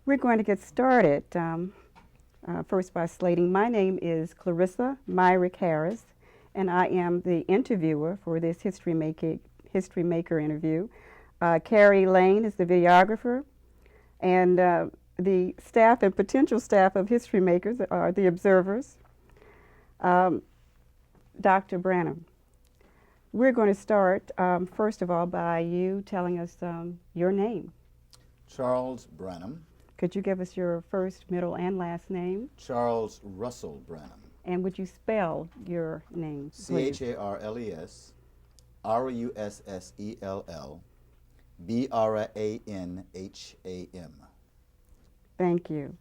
We're going to get started first by slating my name is Clarissa Myrick Harris, and I am the interviewer for this History Maker interview. Carrie Lane is the videographer, and the staff and potential staff of History Makers are the observers. Dr. Branham, we're going to start first of all by you telling us your name. Charles Branham. Could you give us your first, middle, and last name? Charles Russell Branham. And would you spell your name, please? Charles, Russell, Branham. Thank you.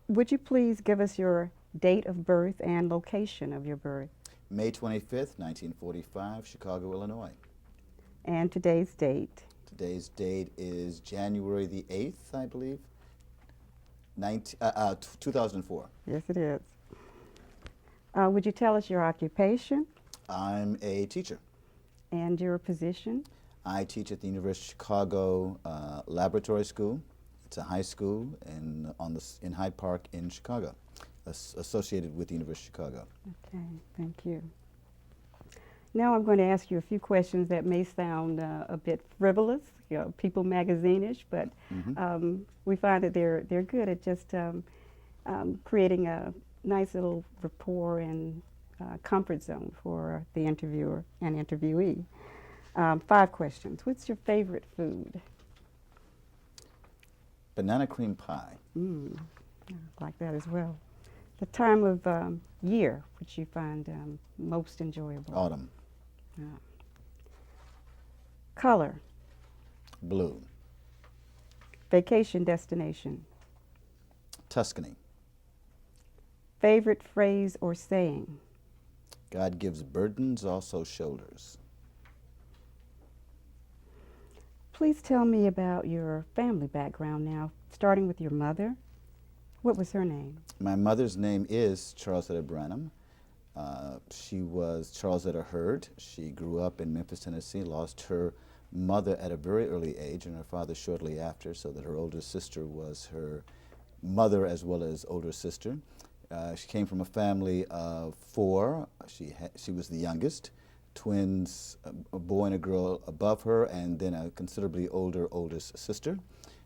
Would you please give us your date of birth and location of your birth? May 25th, 1945, Chicago, Illinois. And today's date? Today's date is January the 8th, I believe, 2004. Yes, it is. Would you tell us your occupation? I'm a teacher. And your position? I teach at the University of Chicago Laboratory School. It's a high school in Hyde Park in Chicago, associated with the University of Chicago. Okay, thank you. Now I'm going to ask you a few questions that may sound a bit frivolous, People magazine-ish, but we find that they're good at just creating a nice little rapport and comfort zone for the interviewer and interviewee. 5 questions. What's your favorite food? Banana cream pie. I like that as well. The time of year which you find most enjoyable? Autumn. Color? Blue. Vacation destination? Tuscany. Favorite phrase or saying? God gives burdens, also shoulders. Please tell me about your family background now, starting with your mother. What was her name? My mother's name is Charlotta Branham. She was Charlotta Hurd. She grew up in Memphis, Tennessee, lost her mother at a very early age and her father shortly after, so that her older sister was her mother as well as older sister. She came from a family of 4. She was the youngest. Twins, a boy and a girl above her, and then a considerably older oldest sister.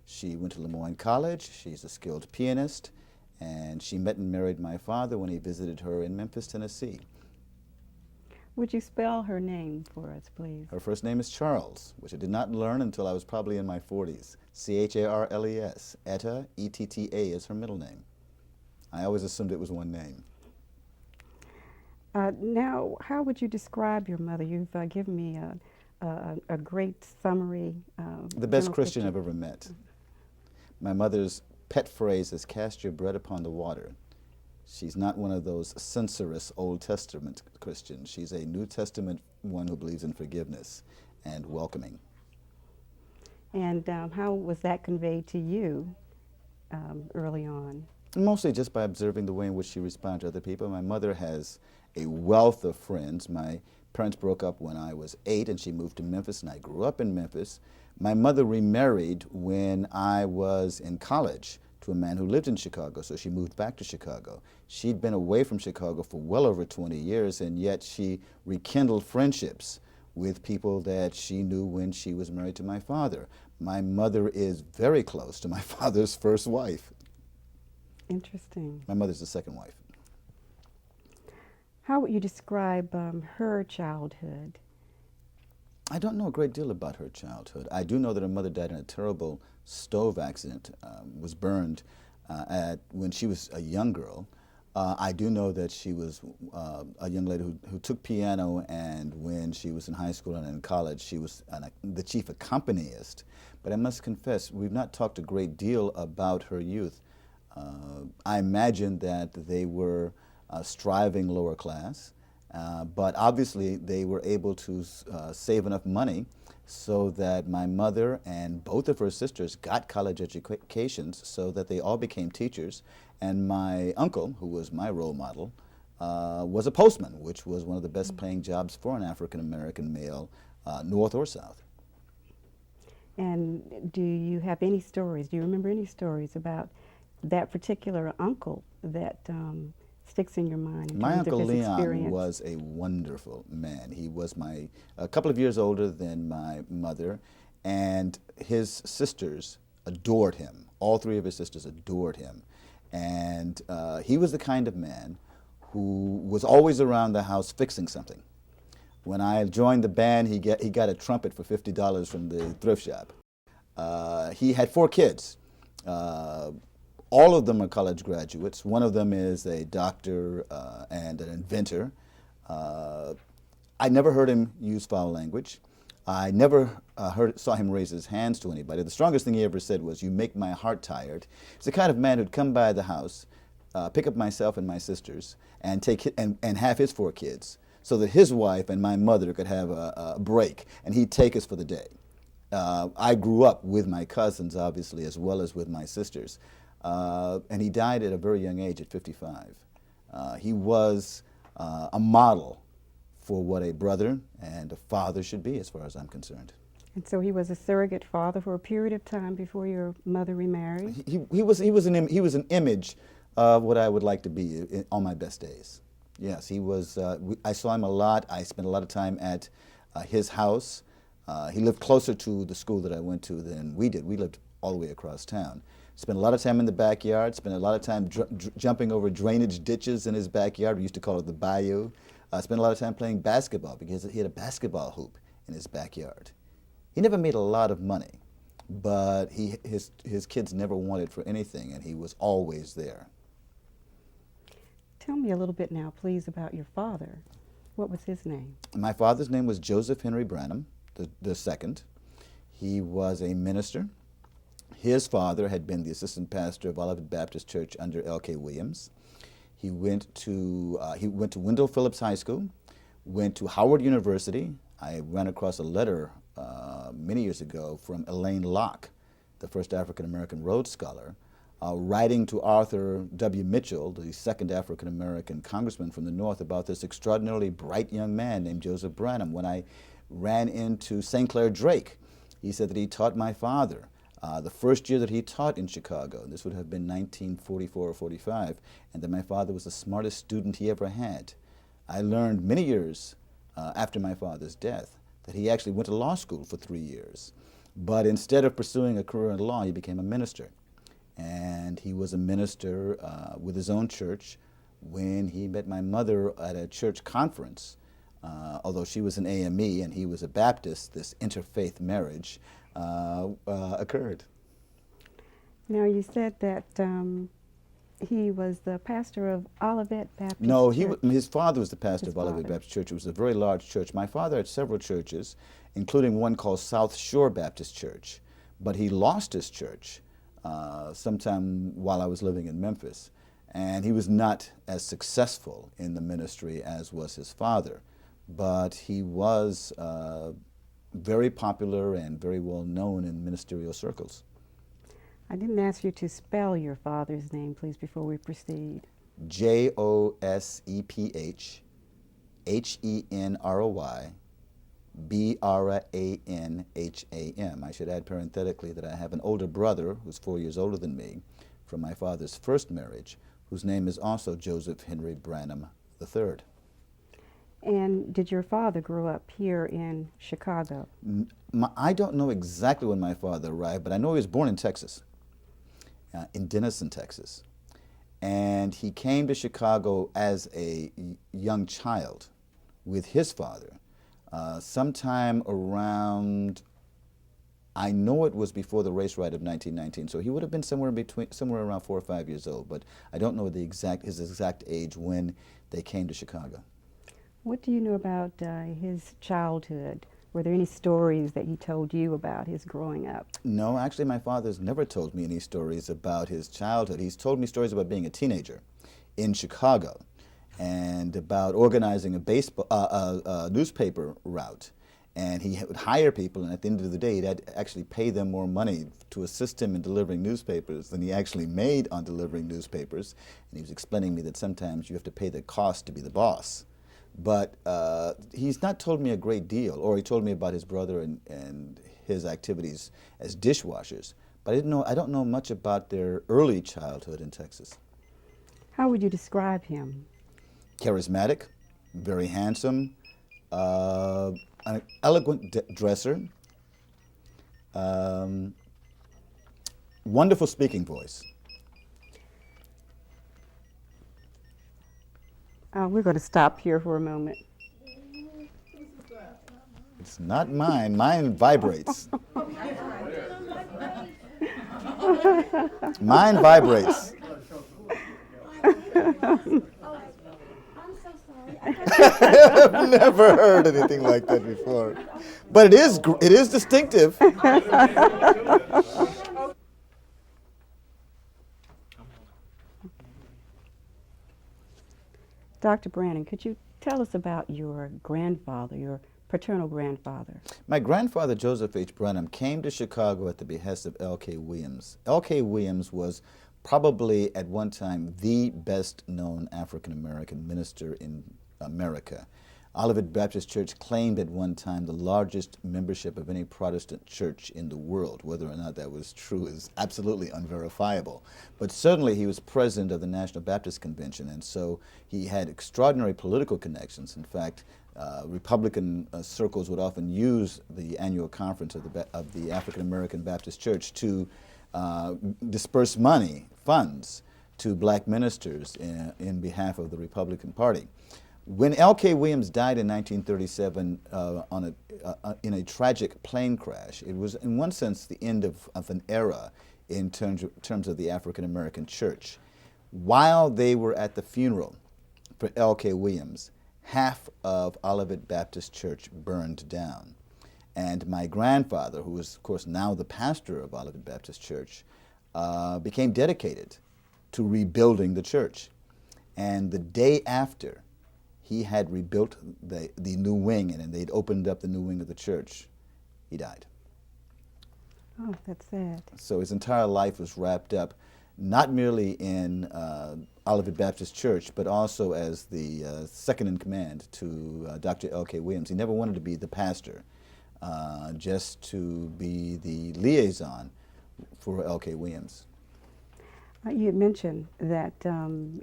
She went to Lemoyne College. She's a skilled pianist, and she met and married my father when he visited her in Memphis, Tennessee. Would you spell her name for us, please? Her first name is Charles, which I did not learn until I was probably in my 40s. Charles. Etta, E-T-T-A is her middle name. I always assumed it was one name. Now, how would you describe your mother? You've given me a great summary. The best Christian I've ever met. My mother's pet phrase is, "Cast your bread upon the water." She's not one of those censorious Old Testament Christians. She's a New Testament one who believes in forgiveness and welcoming. And how was that conveyed to you early on? Mostly just by observing the way in which she responds to other people. My mother has a wealth of friends. My parents broke up when I was 8 and she moved to Memphis, and I grew up in Memphis. My mother remarried when I was in college to a man who lived in Chicago, so she moved back to Chicago. She'd been away from Chicago for well over 20 years, and yet she rekindled friendships with people that she knew when she was married to my father. My mother is very close to my father's first wife. Interesting. My mother's the second wife. How would you describe her childhood? I don't know a great deal about her childhood. I do know that her mother died in a terrible stove accident, was burned when she was a young girl. I do know that she was a young lady who took piano, and when she was in high school and in college, she was the chief accompanist. But I must confess, we've not talked a great deal about her youth. I imagine that they were striving lower class, but obviously they were able to save enough money so that my mother and both of her sisters got college educations so that they all became teachers. And my uncle, who was my role model, was a postman, which was one of the best paying jobs for an African-American male, north or south. And do you have any stories? Do you remember any stories about that particular uncle that sticks in your mind in My terms of Uncle his Leon experience? was a wonderful man. He was a couple of years older than my mother, and his sisters adored him. All three of his sisters adored him. And he was the kind of man who was always around the house fixing something. When I joined the band, he got a trumpet for $50 from the thrift shop. He had 4 kids. All of them are college graduates. One of them is a doctor and an inventor. I never heard him use foul language. I never saw him raise his hands to anybody. The strongest thing he ever said was, "You make my heart tired." He's the kind of man who'd come by the house, pick up myself and my sisters, and and have his 4 kids, so that his wife and my mother could have a break, and he'd take us for the day. I grew up with my cousins, obviously, as well as with my sisters. And he died at a very young age, at 55. He was a model for what a brother and a father should be, as far as I'm concerned. And so he was a surrogate father for a period of time before your mother remarried? He was an image of what I would like to be on my best days. Yes, he was. I saw him a lot. I spent a lot of time at his house. He lived closer to the school that I went to than we did. We lived all the way across town. Spent a lot of time in the backyard, spent a lot of time jumping over drainage ditches in his backyard. We used to call it the bayou. Spent a lot of time playing basketball because he had a basketball hoop in his backyard. He never made a lot of money, but his kids never wanted for anything, and he was always there. Tell me a little bit now, please, about your father. What was his name? My father's name was Joseph Henry Branham, the second. He was a minister. His father had been the assistant pastor of Olivet Baptist Church under L.K. Williams. He went to Wendell Phillips High School, went to Howard University. I ran across a letter many years ago from Elaine Locke, the first African-American Rhodes Scholar, writing to Arthur W. Mitchell, the second African-American congressman from the North, about this extraordinarily bright young man named Joseph Branham. When I ran into St. Clair Drake, he said that he taught my father. The first year that he taught in Chicago, this would have been 1944 or 45, and that my father was the smartest student he ever had. I learned many years after my father's death that he actually went to law school for 3 years. But instead of pursuing a career in law, he became a minister. And he was a minister with his own church when he met my mother at a church conference. Although she was an AME and he was a Baptist, this interfaith marriage occurred. Now, you said that he was the pastor of Olivet Baptist No, Church. his father was the pastor His of Olivet father. Baptist Church. It was a very large church. My father had several churches, including one called South Shore Baptist Church. But he lost his church sometime while I was living in Memphis. And he was not as successful in the ministry as was his father. But he was very popular and very well known in ministerial circles. I didn't ask you to spell your father's name, please, before we proceed. Joseph Branham. I should add parenthetically that I have an older brother who's 4 years older than me from my father's first marriage, whose name is also Joseph Henry Branham III. And did your father grow up here in Chicago? I don't know exactly when my father arrived, but I know he was born in Texas, in Denison, Texas. And he came to Chicago as a young child with his father. Sometime around, I know it was before the race riot of 1919, so he would have been somewhere around 4 or 5 years old, but I don't know his exact age when they came to Chicago. What do you know about his childhood? Were there any stories that he told you about his growing up? No, actually my father's never told me any stories about his childhood. He's told me stories about being a teenager in Chicago and about organizing a newspaper route. And he would hire people, and at the end of the day, he'd actually pay them more money to assist him in delivering newspapers than he actually made on delivering newspapers. And he was explaining to me that sometimes you have to pay the cost to be the boss. But he's not told me a great deal, or he told me about his brother and his activities as dishwashers. But I don't know much about their early childhood in Texas. How would you describe him? Charismatic, very handsome, an eloquent dresser, wonderful speaking voice. We're going to stop here for a moment. It's not mine. Mine vibrates. Mine vibrates. I've never heard anything like that before. But it is distinctive. Dr. Branham, could you tell us about your grandfather, your paternal grandfather? My grandfather, Joseph H. Branham, came to Chicago at the behest of L.K. Williams. L.K. Williams was probably at one time the best known African American minister in America. Olivet Baptist Church claimed at one time the largest membership of any Protestant church in the world. Whether or not that was true is absolutely unverifiable. But certainly he was president of the National Baptist Convention, and so he had extraordinary political connections. In fact, Republican circles would often use the annual conference of the African American Baptist Church to disperse money, funds, to black ministers in behalf of the Republican Party. When L.K. Williams died in 1937 in a tragic plane crash, it was in one sense the end of an era in terms of the African American church. While they were at the funeral for L.K. Williams, half of Olivet Baptist Church burned down. And my grandfather, who is of course now the pastor of Olivet Baptist Church, became dedicated to rebuilding the church. And the day after he had rebuilt the new wing, and they'd opened up the new wing of the church, he died. Oh, that's sad. So his entire life was wrapped up not merely in Olivet Baptist Church, but also as the second in command to Dr. L.K. Williams. He never wanted to be the pastor, just to be the liaison for L.K. Williams. You had mentioned that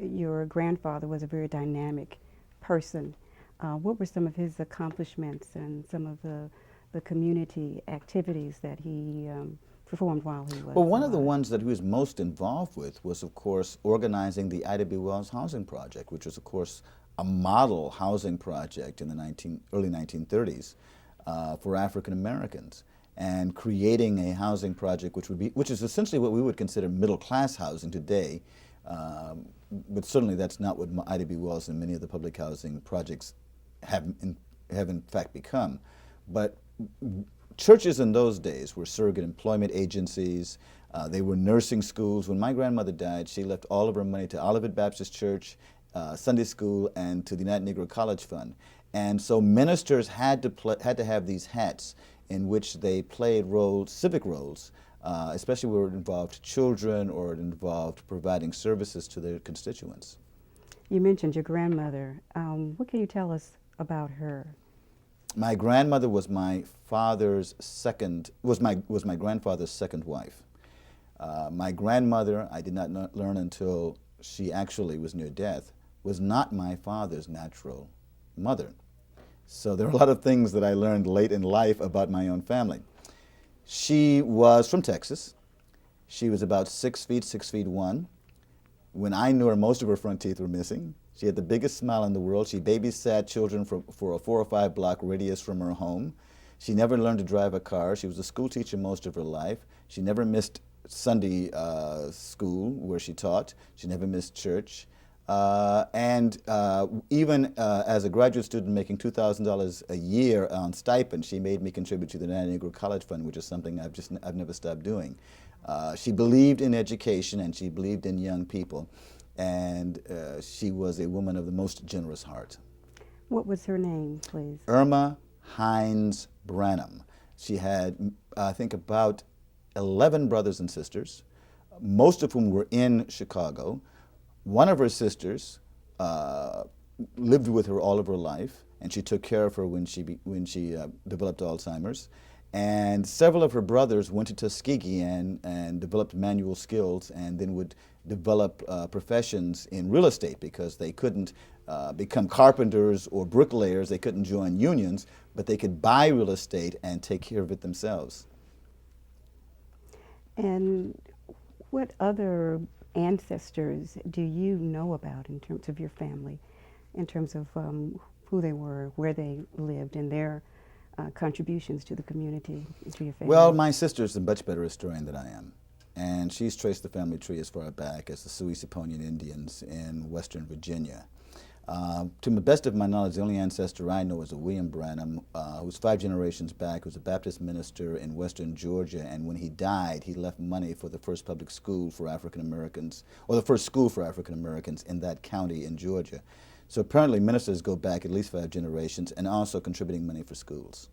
your grandfather was a very dynamic person. What were some of his accomplishments and some of the community activities that he performed while he was Well, one of the alive? ones that he was most involved with was, of course, organizing the Ida B. Wells housing project, which was, of course, a model housing project in the early 1930s for African Americans, and creating a housing project which is essentially what we would consider middle-class housing today. But certainly that's not what Ida B. Wells and many of the public housing projects have in fact become. But churches in those days were surrogate employment agencies. They were nursing schools. When my grandmother died, she left all of her money to Olivet Baptist Church, Sunday school, and to the United Negro College Fund. And so ministers had to have these hats in which they played roles, civic roles, especially where it involved children or it involved providing services to their constituents. You mentioned your grandmother. What can you tell us about her? My grandmother was my grandfather's second wife. My grandmother, I did not learn until she actually was near death, was not my father's natural mother. So there are a lot of things that I learned late in life about my own family. She was from Texas. She was about 6 feet, 6'1". When I knew her, most of her front teeth were missing. She had the biggest smile in the world. She babysat children for a 4 or 5 block radius from her home. She never learned to drive a car. She was a school teacher most of her life. She never missed Sunday school where she taught. She never missed church. Even as a graduate student making $2,000 a year on stipend, she made me contribute to the United Negro College Fund, which is something I've never stopped doing. She believed in education and she believed in young people, and she was a woman of the most generous heart. What was her name, please? Irma Hines Branham. She had, I think, about 11 brothers and sisters, most of whom were in Chicago. One of her sisters lived with her all of her life, and she took care of her when she developed Alzheimer's. And several of her brothers went to Tuskegee and developed manual skills, and then would develop professions in real estate because they couldn't become carpenters or bricklayers. They couldn't join unions, but they could buy real estate and take care of it themselves. And what other ancestors do you know about in terms of your family, in terms of who they were, where they lived, and their contributions to the community, to your family? Well, my sister's a much better historian than I am, and she's traced the family tree as far back as the Sioux-Saponian Indians in western Virginia. To the best of my knowledge, the only ancestor I know is a William Branham, who's 5 generations back, who was a Baptist minister in western Georgia, and when he died, he left money for the first public school for African Americans, or the first school for African Americans in that county in Georgia. So apparently ministers go back at least 5 generations, and also contributing money for schools.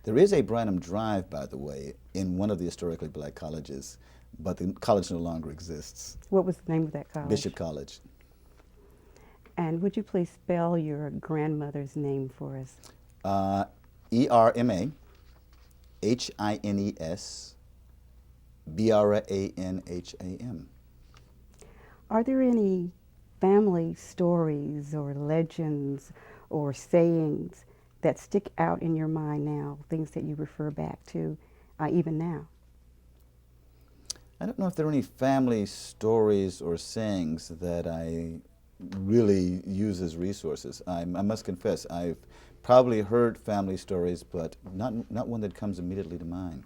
There is a Branham Drive, by the way, in one of the historically black colleges, but the college no longer exists. What was the name of that college? Bishop College. And would you please spell your grandmother's name for us? ERMAHINES Are there any family stories or legends or sayings that stick out in your mind now, things that you refer back to even now? I don't know if there are any family stories or sayings that I really use as resources. I must confess, I've probably heard family stories, but not one that comes immediately to mind.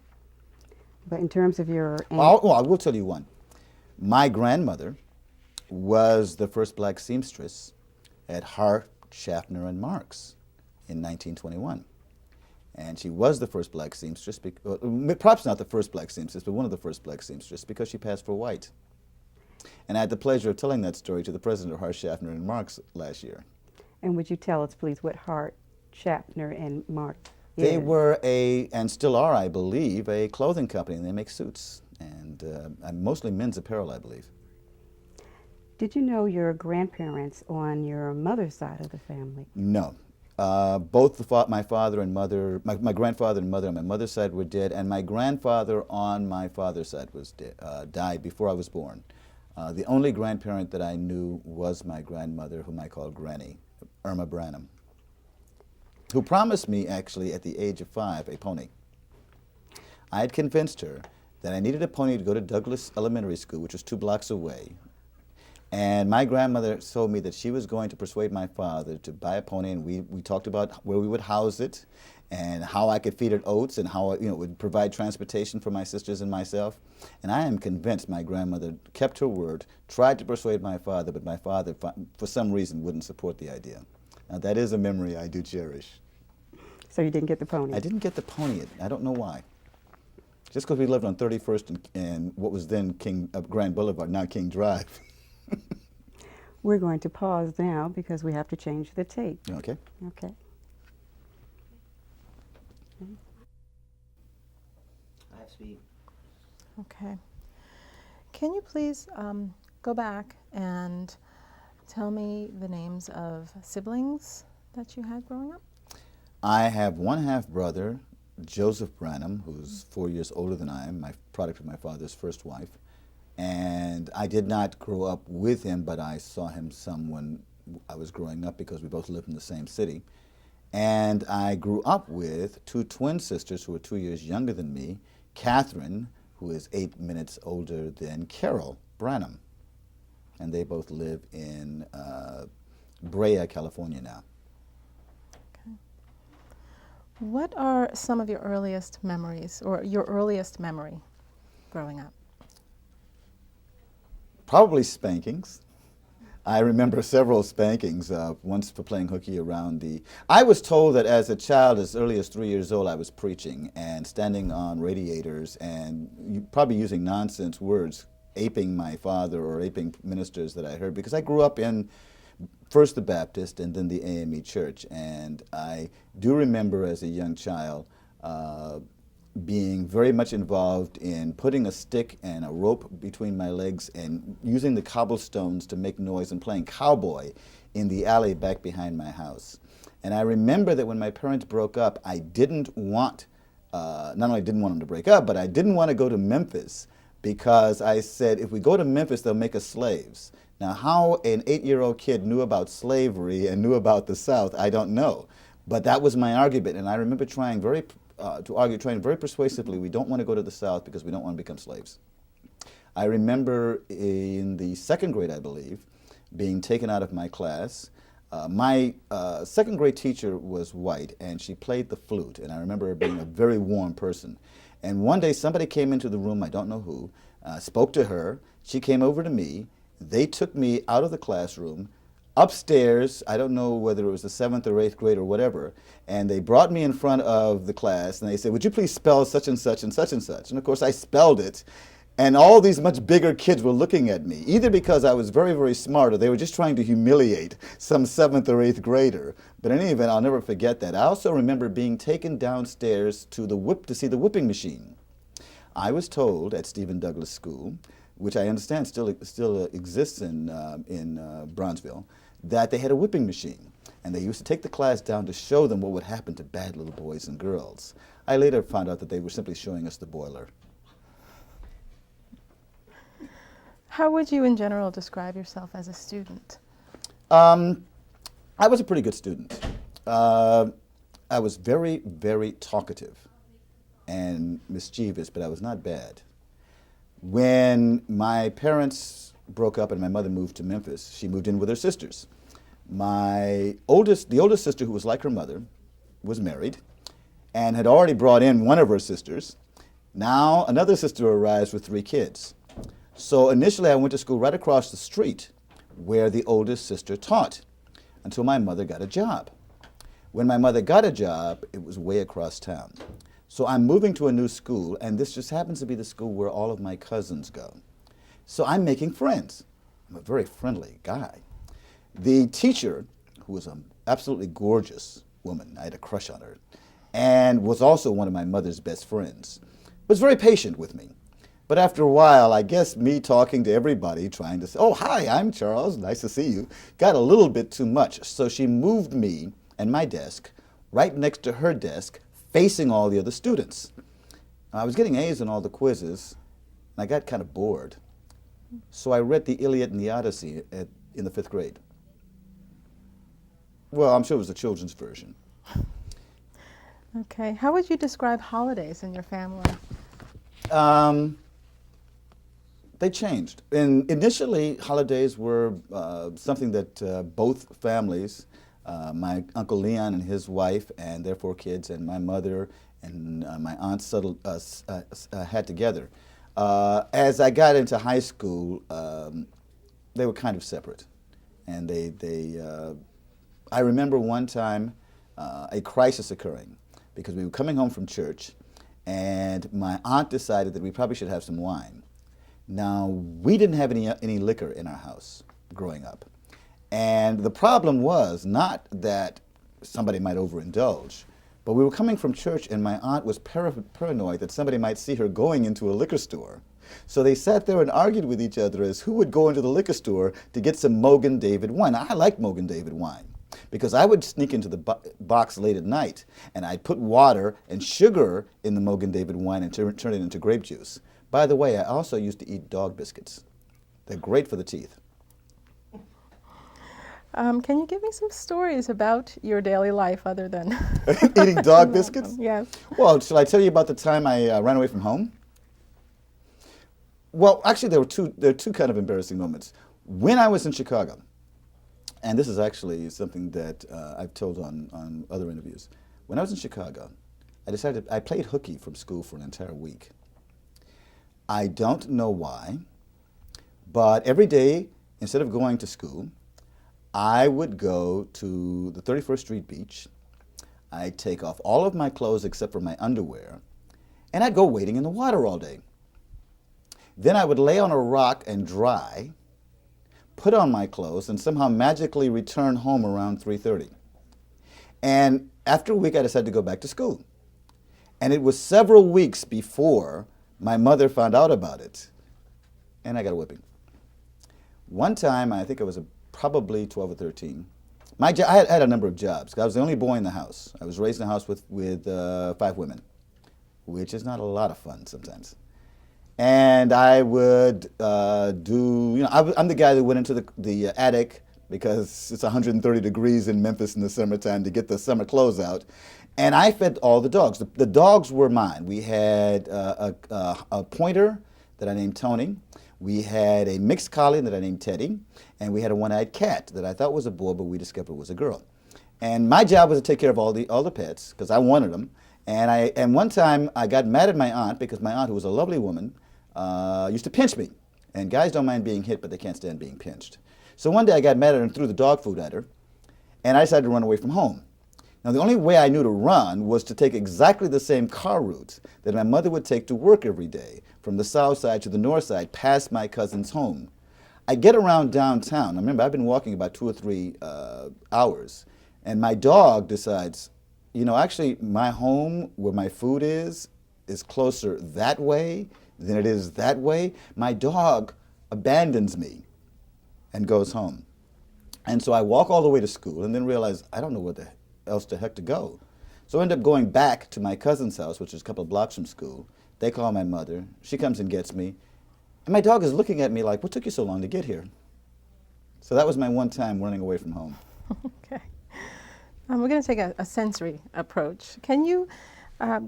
But in terms of your aunt, Well, I will tell you one. My grandmother was the first black seamstress at Hart, Schaffner, and Marks in 1921. And she was the first black seamstress, perhaps not the first black seamstress, but one of the first black seamstresses, because she passed for white. And I had the pleasure of telling that story to the president of Hart, Schaffner, and Marks last year. and would you tell us, please, what Hart, Schaffner, and Mark is? They were and still are, I believe, a clothing company, and they make suits, and mostly men's apparel, I believe. Did you know your grandparents on your mother's side of the family? No. Both my father and mother, my grandfather and mother on my mother's side were dead, and my grandfather on my father's side was died before I was born. The only grandparent that I knew was my grandmother, whom I called Granny, Irma Branham, who promised me, actually, at the age of 5, a pony. I had convinced her that I needed a pony to go to Douglas Elementary School, which was 2 blocks away. And my grandmother told me that she was going to persuade my father to buy a pony, and we talked about where we would house it and how I could feed it oats and how it would provide transportation for my sisters and myself. And I am convinced my grandmother kept her word, tried to persuade my father, but my father, for some reason, wouldn't support the idea. Now, that is a memory I do cherish. So you didn't get the pony? I didn't get the pony. I don't know why. Just because we lived on 31st and what was then Grand Boulevard, now King Drive. We're going to pause now because we have to change the tape. Okay. Okay. I have speed. Okay. Can you please go back and tell me the names of siblings that you had growing up? I have one half-brother, Joseph Branham, who's 4 years older than I am, my product of my father's first wife. And I did not grow up with him, but I saw him some when I was growing up because we both lived in the same city. And I grew up with 2 twin sisters who were 2 years younger than me, Catherine, who is 8 minutes older than Carol Branham. And they both live in Brea, California now. Okay. What are some of your earliest memories, or your earliest memory growing up? Probably spankings. I remember several spankings, once for playing hooky around I was told that as a child, as early as 3 years old, I was preaching and standing on radiators and probably using nonsense words, aping my father or aping ministers that I heard, because I grew up in first the Baptist and then the AME Church. And I do remember as a young child being very much involved in putting a stick and a rope between my legs and using the cobblestones to make noise and playing cowboy in the alley back behind my house. And I remember that when my parents broke up, I didn't want not only didn't want them to break up, but I didn't want to go to Memphis because I said, if we go to Memphis, they'll make us slaves. Now, how an 8-year-old kid knew about slavery and knew about the South, I don't know. But that was my argument, and I remember trying very persuasively, we don't want to go to the South because we don't want to become slaves. I remember in the 2nd grade, I believe, being taken out of my class. My 2nd grade teacher was white, and she played the flute, and I remember her being a very warm person. And one day somebody came into the room, I don't know who, spoke to her. She came over to me. They took me out of the classroom, upstairs, I don't know whether it was the 7th or 8th grade or whatever, and they brought me in front of the class, and they said, would you please spell such and such and such and such? And of course I spelled it. And all these much bigger kids were looking at me, either because I was very, very smart, or they were just trying to humiliate some 7th or 8th grader. But in any event, I'll never forget that. I also remember being taken downstairs to see the whipping machine. I was told at Stephen Douglas School, which I understand still exists in Bronzeville, that they had a whipping machine. And they used to take the class down to show them what would happen to bad little boys and girls. I later found out that they were simply showing us the boiler. How would you in general describe yourself as a student? I was a pretty good student. I was very, very talkative and mischievous, but I was not bad. When my parents broke up and my mother moved to Memphis, she moved in with her sisters. The oldest sister, who was like her mother, was married and had already brought in one of her sisters. Now another sister arrives with 3 kids. So initially I went to school right across the street where the oldest sister taught until my mother got a job. When my mother got a job, it was way across town. So I'm moving to a new school, and this just happens to be the school where all of my cousins go. So I'm making friends. I'm a very friendly guy. The teacher, who was an absolutely gorgeous woman, I had a crush on her, and was also one of my mother's best friends, was very patient with me. But after a while, I guess me talking to everybody, trying to say, oh, hi, I'm Charles, nice to see you, got a little bit too much. So she moved me and my desk right next to her desk, facing all the other students. I was getting A's in all the quizzes, and I got kind of bored. So I read the Iliad and the Odyssey in the 5th grade. Well, I'm sure it was the children's version. Okay. How would you describe holidays in your family? They changed. And initially, holidays were something that both families, my Uncle Leon and his wife and their 4 kids, and my mother and my aunt had together. As I got into high school, they were kind of separate. And I remember one time a crisis occurring because we were coming home from church, and my aunt decided that we probably should have some wine. Now, we didn't have any liquor in our house growing up. And the problem was not that somebody might overindulge, but we were coming from church and my aunt was paranoid that somebody might see her going into a liquor store. So they sat there and argued with each other as who would go into the liquor store to get some Mogan David wine. I like Mogan David wine because I would sneak into the box late at night and I'd put water and sugar in the Mogan David wine and turn it into grape juice. By the way, I also used to eat dog biscuits. They're great for the teeth. Can you give me some stories about your daily life other than eating dog biscuits? Yes. Well, shall I tell you about the time I ran away from home? Well, actually, there are two kind of embarrassing moments. When I was in Chicago, and this is actually something that I've told on other interviews. When I was in Chicago, I played hooky from school for an entire week. I don't know why, but every day, instead of going to school, I would go to the 31st Street beach. I'd take off all of my clothes except for my underwear, and I'd go wading in the water all day. Then I would lay on a rock and dry, put on my clothes, and somehow magically return home around 3:30. And after a week, I decided to go back to school. And it was several weeks before my mother found out about it, and I got a whipping. One time, I think I was probably 12 or 13. I had a number of jobs. I was the only boy in the house. I was raised in a house with 5 women. which is not a lot of fun sometimes. And I would I'm the guy that went into the attic because it's 130 degrees in Memphis in the summertime to get the summer clothes out. And I fed all the dogs. The dogs were mine. We had a pointer that I named Tony. We had a mixed collie that I named Teddy. And we had a one-eyed cat that I thought was a boy, but we discovered was a girl. And my job was to take care of all the pets because I wanted them. And one time I got mad at my aunt because my aunt, who was a lovely woman, used to pinch me. And guys don't mind being hit, but they can't stand being pinched. So one day I got mad at her and threw the dog food at her. And I decided to run away from home. Now, the only way I knew to run was to take exactly the same car routes that my mother would take to work every day, from the south side to the north side, past my cousin's home. I get around downtown. Now, remember, I've been walking about 2 or 3 hours, and my dog decides, actually, my home, where my food is closer that way than it is that way. My dog abandons me and goes home. And so I walk all the way to school and then realize I don't know where else the heck to go. So I end up going back to my cousin's house, which is a couple of blocks from school. They call my mother. She comes and gets me. And my dog is looking at me like, what took you so long to get here? So that was my one time running away from home. Okay. We're going to take a sensory approach. Can you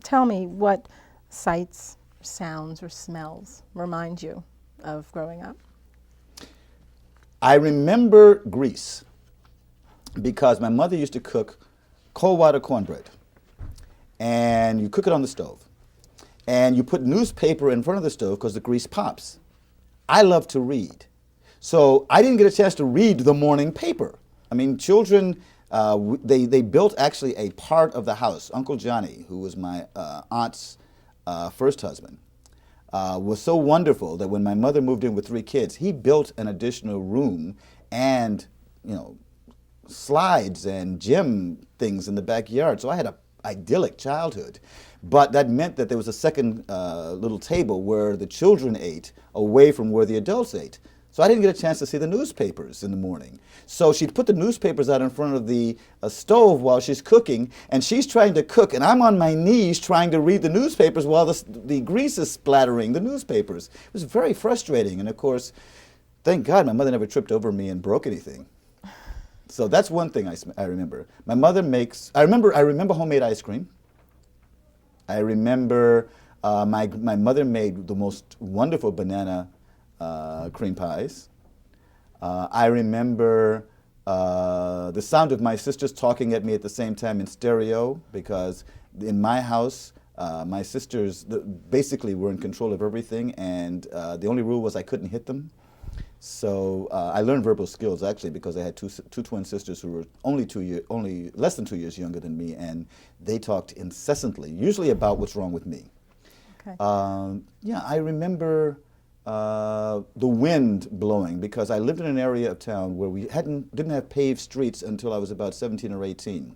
tell me what sights, sounds, or smells remind you of growing up? I remember Greece because my mother used to cook cold water cornbread. And you cook it on the stove. And you put newspaper in front of the stove because the grease pops. I love to read. So I didn't get a chance to read the morning paper. I mean, children, they built actually a part of the house. Uncle Johnny, who was my aunt's first husband, was so wonderful that when my mother moved in with 3 kids, he built an additional room and, slides and gym things in the backyard. So I had an idyllic childhood. But that meant that there was a second little table where the children ate away from where the adults ate. So I didn't get a chance to see the newspapers in the morning. So she'd put the newspapers out in front of the stove while she's cooking, and she's trying to cook, and I'm on my knees trying to read the newspapers while the grease is splattering the newspapers. It was very frustrating. And of course, thank God my mother never tripped over me and broke anything. So that's one thing I remember. My mother makes, I remember homemade ice cream. I remember my mother made the most wonderful banana cream pies. I remember the sound of my sisters talking at me at the same time in stereo, because in my house, my sisters basically were in control of everything, and the only rule was I couldn't hit them. So I learned verbal skills actually because I had two twin sisters who were only less than 2 years younger than me, and they talked incessantly, usually about what's wrong with me. Okay. I remember the wind blowing because I lived in an area of town where we didn't have paved streets until I was about 17 or 18,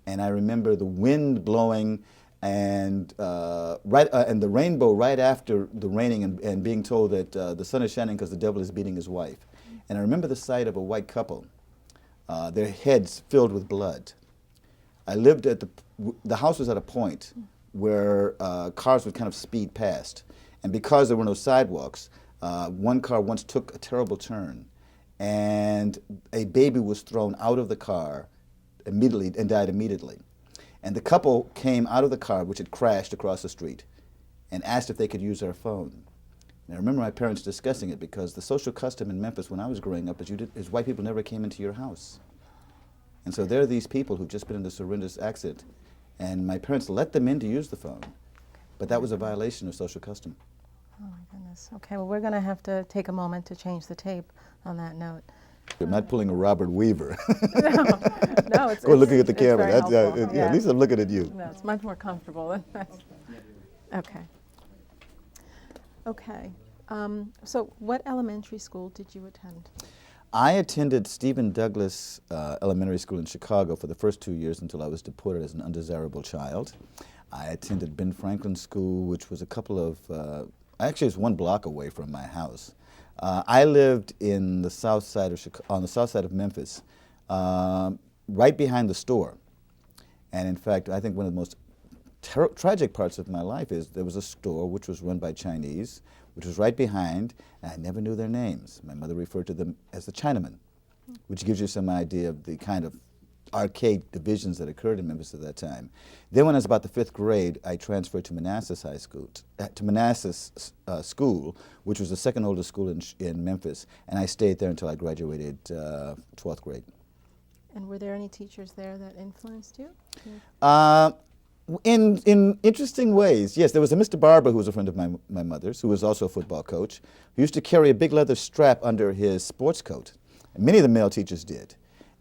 and I remember the wind blowing and and the rainbow right after the raining and being told that the sun is shining because the devil is beating his wife. And I remember the sight of a white couple, their heads filled with blood. I lived at the house was at a point where cars would kind of speed past. And because there were no sidewalks, one car once took a terrible turn, and a baby was thrown out of the car immediately and died immediately. And the couple came out of the car, which had crashed across the street, and asked if they could use our phone. And I remember my parents discussing it because the social custom in Memphis when I was growing up is white people never came into your house. And so there are these people who've just been in this horrendous accident, and my parents let them in to use the phone, but that was a violation of social custom. Oh my goodness. Okay, well, we're going to have to take a moment to change the tape on that note. I'm not pulling a Robert Weaver. No, it's Go looking at the camera. very That's, helpful. At least I'm looking at you. No, it's much more comfortable. Okay. Okay. So what elementary school did you attend? I attended Stephen Douglas Elementary School in Chicago for the first 2 years until I was deported as an undesirable child. I attended Ben Franklin School, which was actually it's 1 block away from my house. I lived in the south side of on the south side of Memphis, right behind the store. And in fact, I think one of the most tragic parts of my life is there was a store which was run by Chinese, which was right behind, and I never knew their names. My mother referred to them as the Chinamen, which gives you some idea of the kind of archaic divisions that occurred in Memphis at that time. Then when I was about the 5th grade, I transferred to Manassas High School, School, which was the second oldest school in Memphis, and I stayed there until I graduated 12th grade. And were there any teachers there that influenced you? In interesting ways, yes. There was a Mr. Barber who was a friend of my mother's, who was also a football coach, who used to carry a big leather strap under his sports coat. And many of the male teachers did.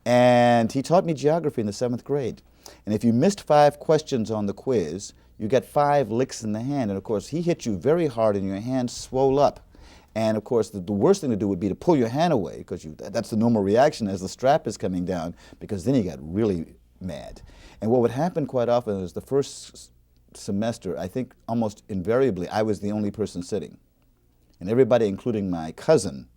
And he taught me geography in the 7th grade. And if you missed 5 questions on the quiz, you got 5 licks in the hand. And of course, he hit you very hard and your hand swole up. And of course, the worst thing to do would be to pull your hand away, because that's the normal reaction as the strap is coming down, because then you got really mad. And what would happen quite often is the first semester, I think almost invariably, I was the only person sitting. And everybody, including my cousin,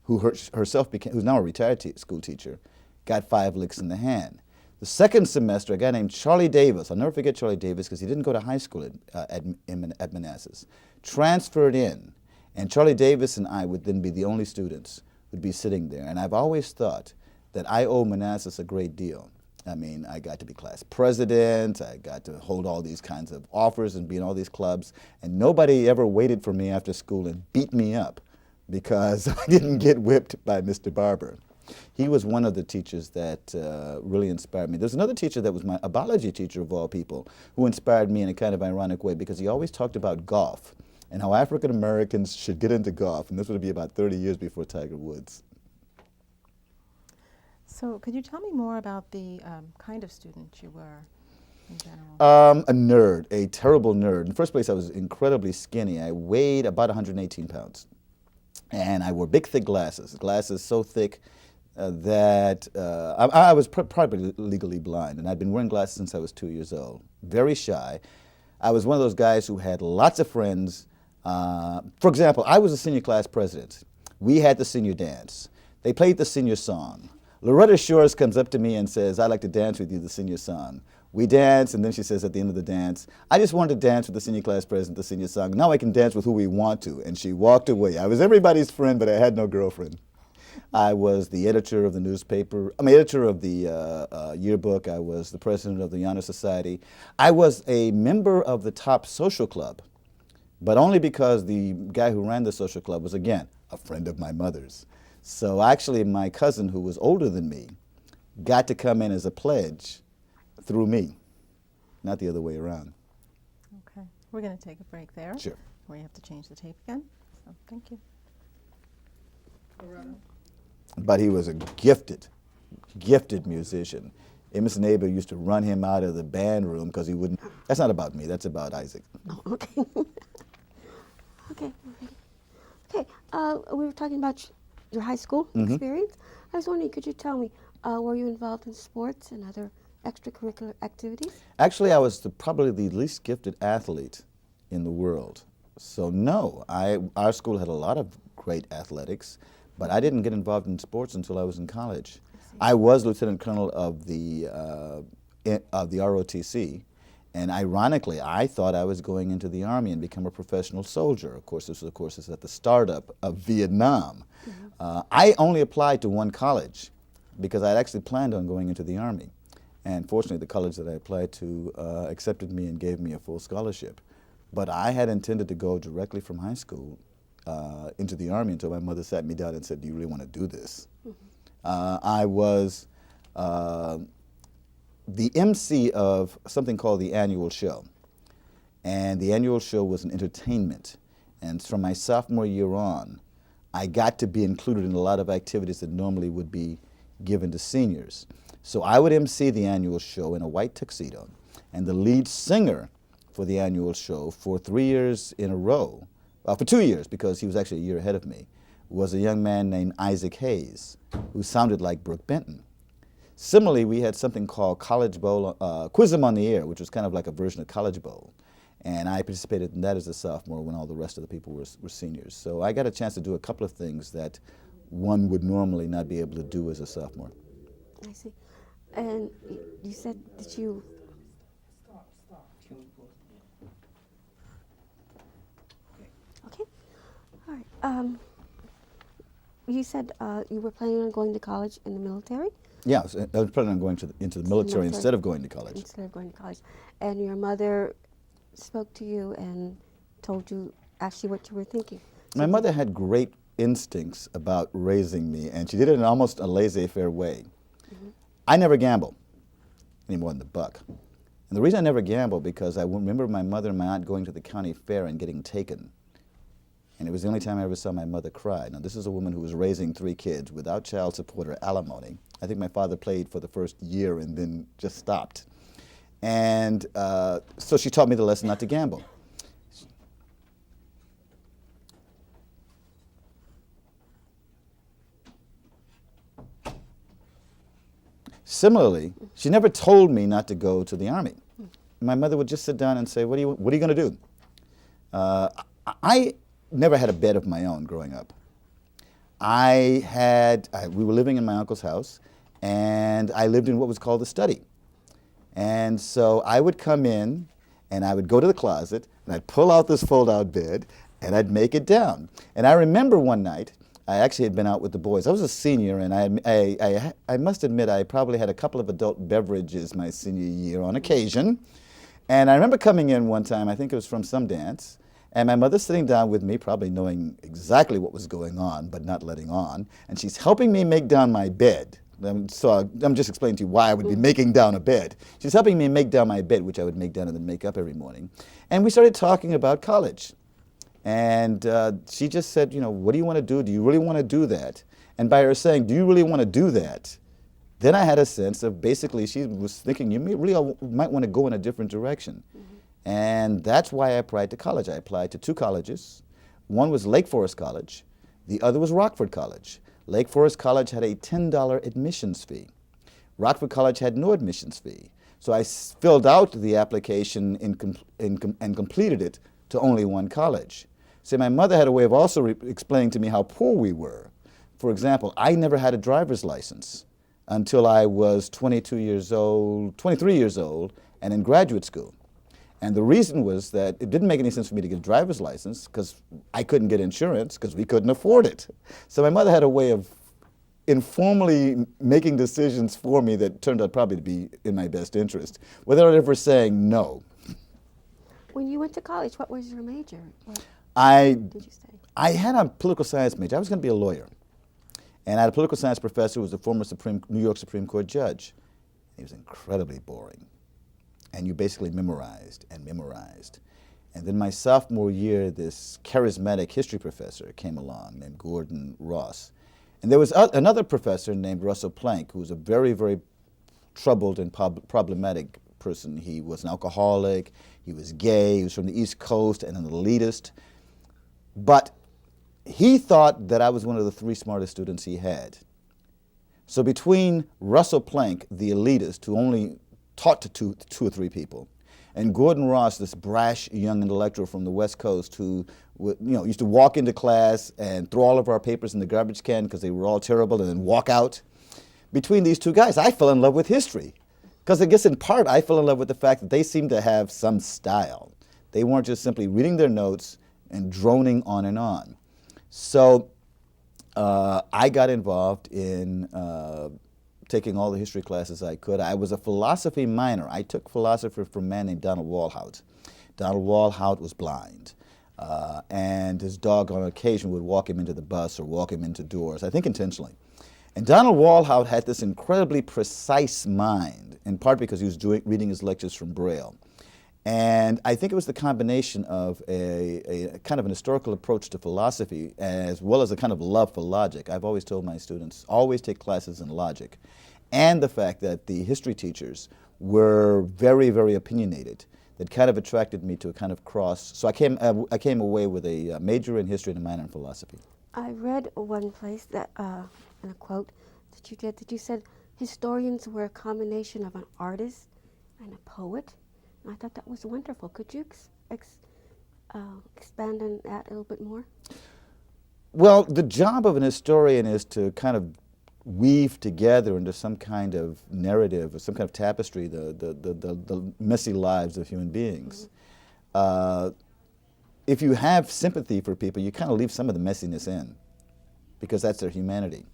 who herself became, who's now a retired school teacher, got 5 licks in the hand. The second semester, a guy named Charlie Davis, I'll never forget Charlie Davis because he didn't go to high school at Manassas, transferred in, and Charlie Davis and I would then be the only students who'd be sitting there. And I've always thought that I owe Manassas a great deal. I mean, I got to be class president, I got to hold all these kinds of offers and be in all these clubs, and nobody ever waited for me after school and beat me up because I didn't get whipped by Mr. Barber. He was one of the teachers that really inspired me. There's another teacher that was a biology teacher of all people, who inspired me in a kind of ironic way, because he always talked about golf and how African Americans should get into golf, and this would be about 30 years before Tiger Woods. So could you tell me more about the kind of student you were in general? A nerd, a terrible nerd. In the first place, I was incredibly skinny. I weighed about 118 pounds. And I wore big, thick glasses so thick that I was probably legally blind. And I'd been wearing glasses since I was 2 years old. Very shy. I was one of those guys who had lots of friends. For example, I was a senior class president. We had the senior dance. They played the senior song. Loretta Shores comes up to me and says, "I'd like to dance with you, the senior song." We dance, and then she says at the end of the dance, "I just wanted to dance with the senior class president, the senior song. Now I can dance with who we want to." And she walked away. I was everybody's friend, but I had no girlfriend. I was the editor of the newspaper. I'm editor of the yearbook. I was the president of the Honor Society. I was a member of the top social club, but only because the guy who ran the social club was, again, a friend of my mother's. So actually, my cousin, who was older than me, got to come in as a pledge through me, not the other way around. Okay, we're going to take a break there. Sure. We have to change the tape again. So thank you. But he was a gifted musician. Amos' neighbor used to run him out of the band room because he wouldn't. That's not about me. That's about Isaac. Oh, okay. Okay. Okay. We were talking about your high school experience. I was wondering, could you tell me, were you involved in sports and other extracurricular activities? Actually, I was probably the least gifted athlete in the world. So no, our school had a lot of great athletics, but I didn't get involved in sports until I was in college. I was lieutenant colonel of the ROTC, and ironically, I thought I was going into the Army and become a professional soldier. Of course, this is at the startup of Vietnam. I only applied to one college because I'd actually planned on going into the Army. And fortunately, the college that I applied to accepted me and gave me a full scholarship. But I had intended to go directly from high school into the Army until my mother sat me down and said, "Do you really want to do this?" I was the MC of something called the annual show. And the annual show was an entertainment. And from my sophomore year on, I got to be included in a lot of activities that normally would be given to seniors. So I would MC the annual show in a white tuxedo. And the lead singer for the annual show for 3 years in a row, for 2 years, because he was actually a year ahead of me, was a young man named Isaac Hayes, who sounded like Brooke Benton. Similarly, we had something called College Bowl, Quiz 'em on the Air, which was kind of like a version of College Bowl. And I participated in that as a sophomore when all the rest of the people were seniors. So I got a chance to do a couple of things that one would normally not be able to do as a sophomore. I see. And you said that you... All right. You said you were planning on going to college in the military? Yeah, I was planning on going into the military instead of going to college. Instead of going to college. And your mother spoke to you and told you, asked you what you were thinking. My mother had great instincts about raising me, and she did it in almost a laissez-faire way. I never gamble, any more than the buck. And the reason I never gambled because I remember my mother and my aunt going to the county fair and getting taken. And it was the only time I ever saw my mother cry. Now, this is a woman who was raising 3 kids without child support or alimony. I think my father played for the first year and then just stopped. And so she taught me the lesson not to gamble. Similarly, she never told me not to go to the Army. My mother would just sit down and say, what are you going to do? I never had a bed of my own growing up. We were living in my uncle's house, and I lived in what was called the study. And so I would come in, and I would go to the closet, and I'd pull out this fold-out bed, and I'd make it down. And I remember one night, I actually had been out with the boys. I was a senior, and I must admit I probably had a couple of adult beverages my senior year on occasion. And I remember coming in one time, I think it was from some dance, and my mother sitting down with me, probably knowing exactly what was going on, but not letting on, and she's helping me make down my bed. So I'm just explaining to you why I would be making down a bed. She's helping me make down my bed, which I would make down and then make up every morning. And we started talking about college. And she just said, you know, what do you want to do? Do you really want to do that? And by her saying, do you really want to do that? Then I had a sense of basically she was thinking, you might want to go in a different direction. And that's why I applied to college. I applied to 2 colleges. One was Lake Forest College. The other was Rockford College. Lake Forest College had a $10 admissions fee. Rockford College had no admissions fee. So I filled out the application and completed it to only one college. See, my mother had a way of also explaining to me how poor we were. For example, I never had a driver's license until I was 23 years old, and in graduate school. And the reason was that it didn't make any sense for me to get a driver's license because I couldn't get insurance because we couldn't afford it. So my mother had a way of informally making decisions for me that turned out probably to be in my best interest, without ever saying no. When you went to college, what was your major? What did you study? I had a political science major. I was going to be a lawyer. And I had a political science professor who was a former New York Supreme Court judge. He was incredibly boring. And you basically memorized and memorized. And then my sophomore year, this charismatic history professor came along named Gordon Ross. And there was another professor named Russell Plank, who was a very, very troubled and problematic person. He was an alcoholic, he was gay, he was from the East Coast and an elitist. But he thought that I was one of the 3 smartest students he had. So between Russell Plank, the elitist, who only taught to two or three people, and Gordon Ross, this brash young intellectual from the West Coast who used to walk into class and throw all of our papers in the garbage can because they were all terrible and then walk out. Between these 2 guys, I fell in love with history. Because I guess in part I fell in love with the fact that they seemed to have some style. They weren't just simply reading their notes and droning on and on. So I got involved in taking all the history classes I could. I was a philosophy minor. I took philosophy from a man named Donald Walhout. Donald Walhout was blind. And his dog on occasion would walk him into the bus or walk him into doors, I think intentionally. And Donald Walhout had this incredibly precise mind, in part because he was reading his lectures from Braille. And I think it was the combination of a kind of an historical approach to philosophy as well as a kind of love for logic. I've always told my students, always take classes in logic. And the fact that the history teachers were very, very opinionated that kind of attracted me to a kind of cross. So I came away with a major in history and a minor in philosophy. I read one place that, in a quote that you did, that you said historians were a combination of an artist and a poet. And I thought that was wonderful. Could you expand on that a little bit more? Well, the job of an historian is to kind of weave together into some kind of narrative or some kind of tapestry the messy lives of human beings. if you have sympathy for people, you kind of leave some of the messiness in because that's their humanity.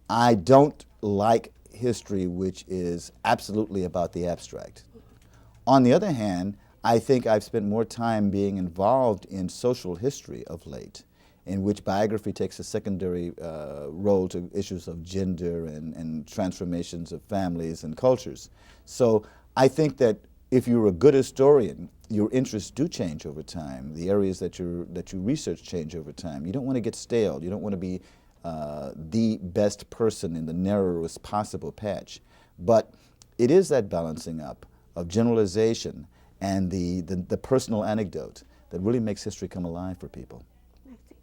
I don't like history which is absolutely about the abstract. On the other hand, I think I've spent more time being involved in social history of late, in which biography takes a secondary role to issues of gender and transformations of families and cultures. So I think that if you're a good historian, your interests do change over time. The areas that you research change over time. You don't want to get stale. You don't want to be the best person in the narrowest possible patch. But it is that balancing up of generalization and the personal anecdote that really makes history come alive for people. I see.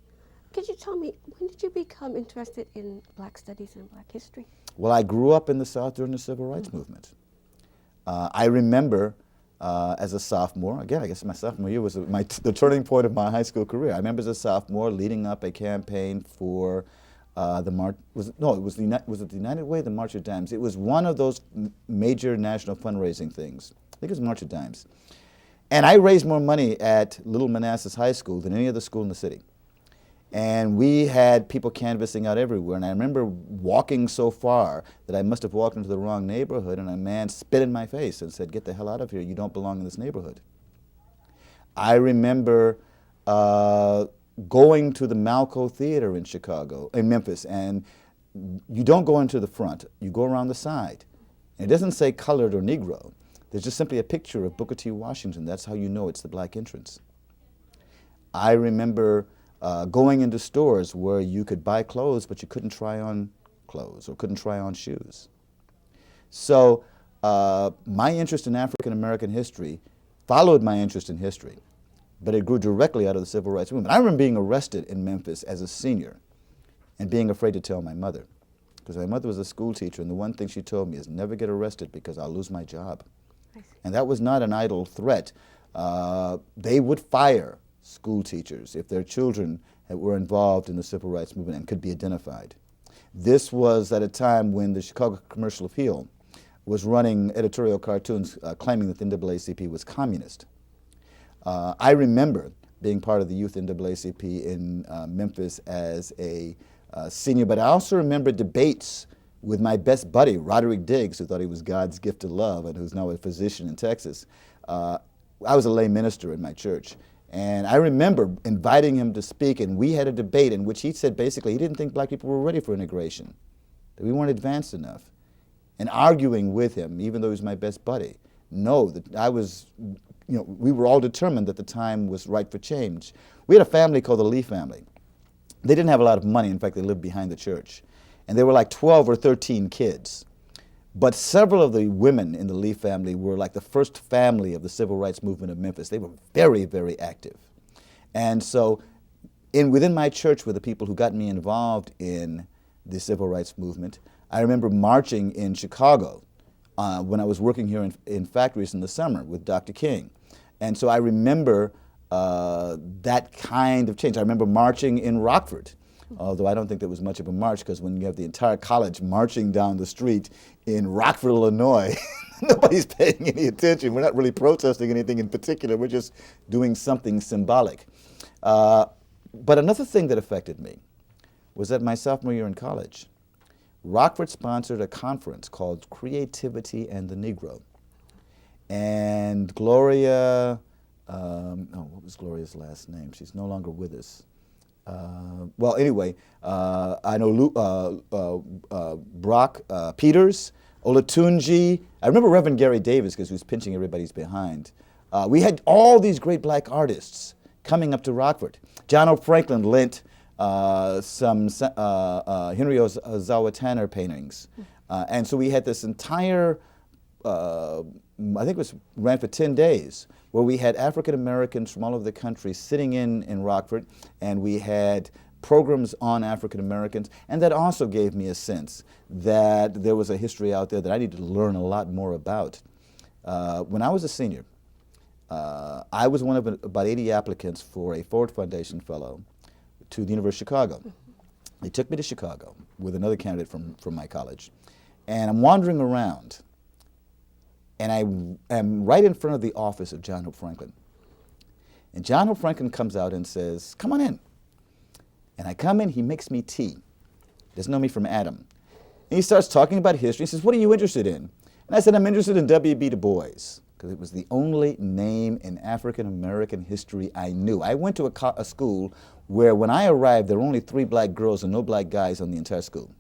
Could you tell me, when did you become interested in Black studies and Black history? Well, I grew up in the South during the Civil Rights Movement. I remember as a sophomore, again, I guess my sophomore year was the turning point of my high school career. I remember as a sophomore leading up a campaign for the March, was it the United Way, the March of Dimes? It was one of those major national fundraising things. I think it was March of Dimes. And I raised more money at Little Manassas High School than any other school in the city. And we had people canvassing out everywhere. And I remember walking so far that I must have walked into the wrong neighborhood, and a man spit in my face and said, "Get the hell out of here, you don't belong in this neighborhood." I remember going to the Malco Theater in Memphis, and you don't go into the front, you go around the side. And it doesn't say colored or Negro. There's just simply a picture of Booker T. Washington. That's how you know it's the black entrance. I remember going into stores where you could buy clothes, but you couldn't try on clothes or couldn't try on shoes. So my interest in African American history followed my interest in history, but it grew directly out of the Civil Rights Movement. I remember being arrested in Memphis as a senior and being afraid to tell my mother, because my mother was a school teacher, and the one thing she told me is never get arrested because I'll lose my job. And that was not an idle threat. They would fire school teachers if their children were involved in the Civil Rights Movement and could be identified. This was at a time when the Chicago Commercial Appeal was running editorial cartoons claiming that the NAACP was communist. I remember being part of the youth NAACP in Memphis as a senior, but I also remember debates with my best buddy, Roderick Diggs, who thought he was God's gift to love and who's now a physician in Texas. I was a lay minister in my church, and I remember inviting him to speak, and we had a debate in which he said basically he didn't think black people were ready for integration, that we weren't advanced enough, and arguing with him, even though he was my best buddy. No, that I was, we were all determined that the time was right for change. We had a family called the Lee family. They didn't have a lot of money. In fact, they lived behind the church. And there were like 12 or 13 kids. But several of the women in the Lee family were like the first family of the Civil Rights Movement of Memphis. They were very, very active. And so within my church were the people who got me involved in the Civil Rights Movement. I remember marching in Chicago when I was working here in factories in the summer with Dr. King. And so I remember that kind of change. I remember marching in Rockford, although I don't think there was much of a march, because when you have the entire college marching down the street in Rockford, Illinois, nobody's paying any attention. We're not really protesting anything in particular. We're just doing something symbolic. But another thing that affected me was that my sophomore year in college, Rockford sponsored a conference called Creativity and the Negro. And Gloria, what was Gloria's last name? She's no longer with us. Well, anyway, I know Brock Peters, Olatunji. I remember Reverend Gary Davis because he was pinching everybody's behind. We had all these great black artists coming up to Rockford. John O. Franklin lent some Henry Ozawa Tanner paintings. And so we had this entire, I think it ran for 10 days, where we had African Americans from all over the country sitting in Rockford, and we had programs on African Americans, and that also gave me a sense that there was a history out there that I needed to learn a lot more about. When I was a senior, I was one of about 80 applicants for a Ford Foundation Fellow to the University of Chicago. They took me to Chicago with another candidate from my college, and I'm wandering around, and I am right in front of the office of John Hope Franklin. And John Hope Franklin comes out and says, come on in. And I come in, he makes me tea. Doesn't know me from Adam. And he starts talking about history. He says, what are you interested in? And I said, I'm interested in W.B. Du Bois, because it was the only name in African American history I knew. I went to a school where when I arrived, there were only 3 black girls and no black guys on the entire school.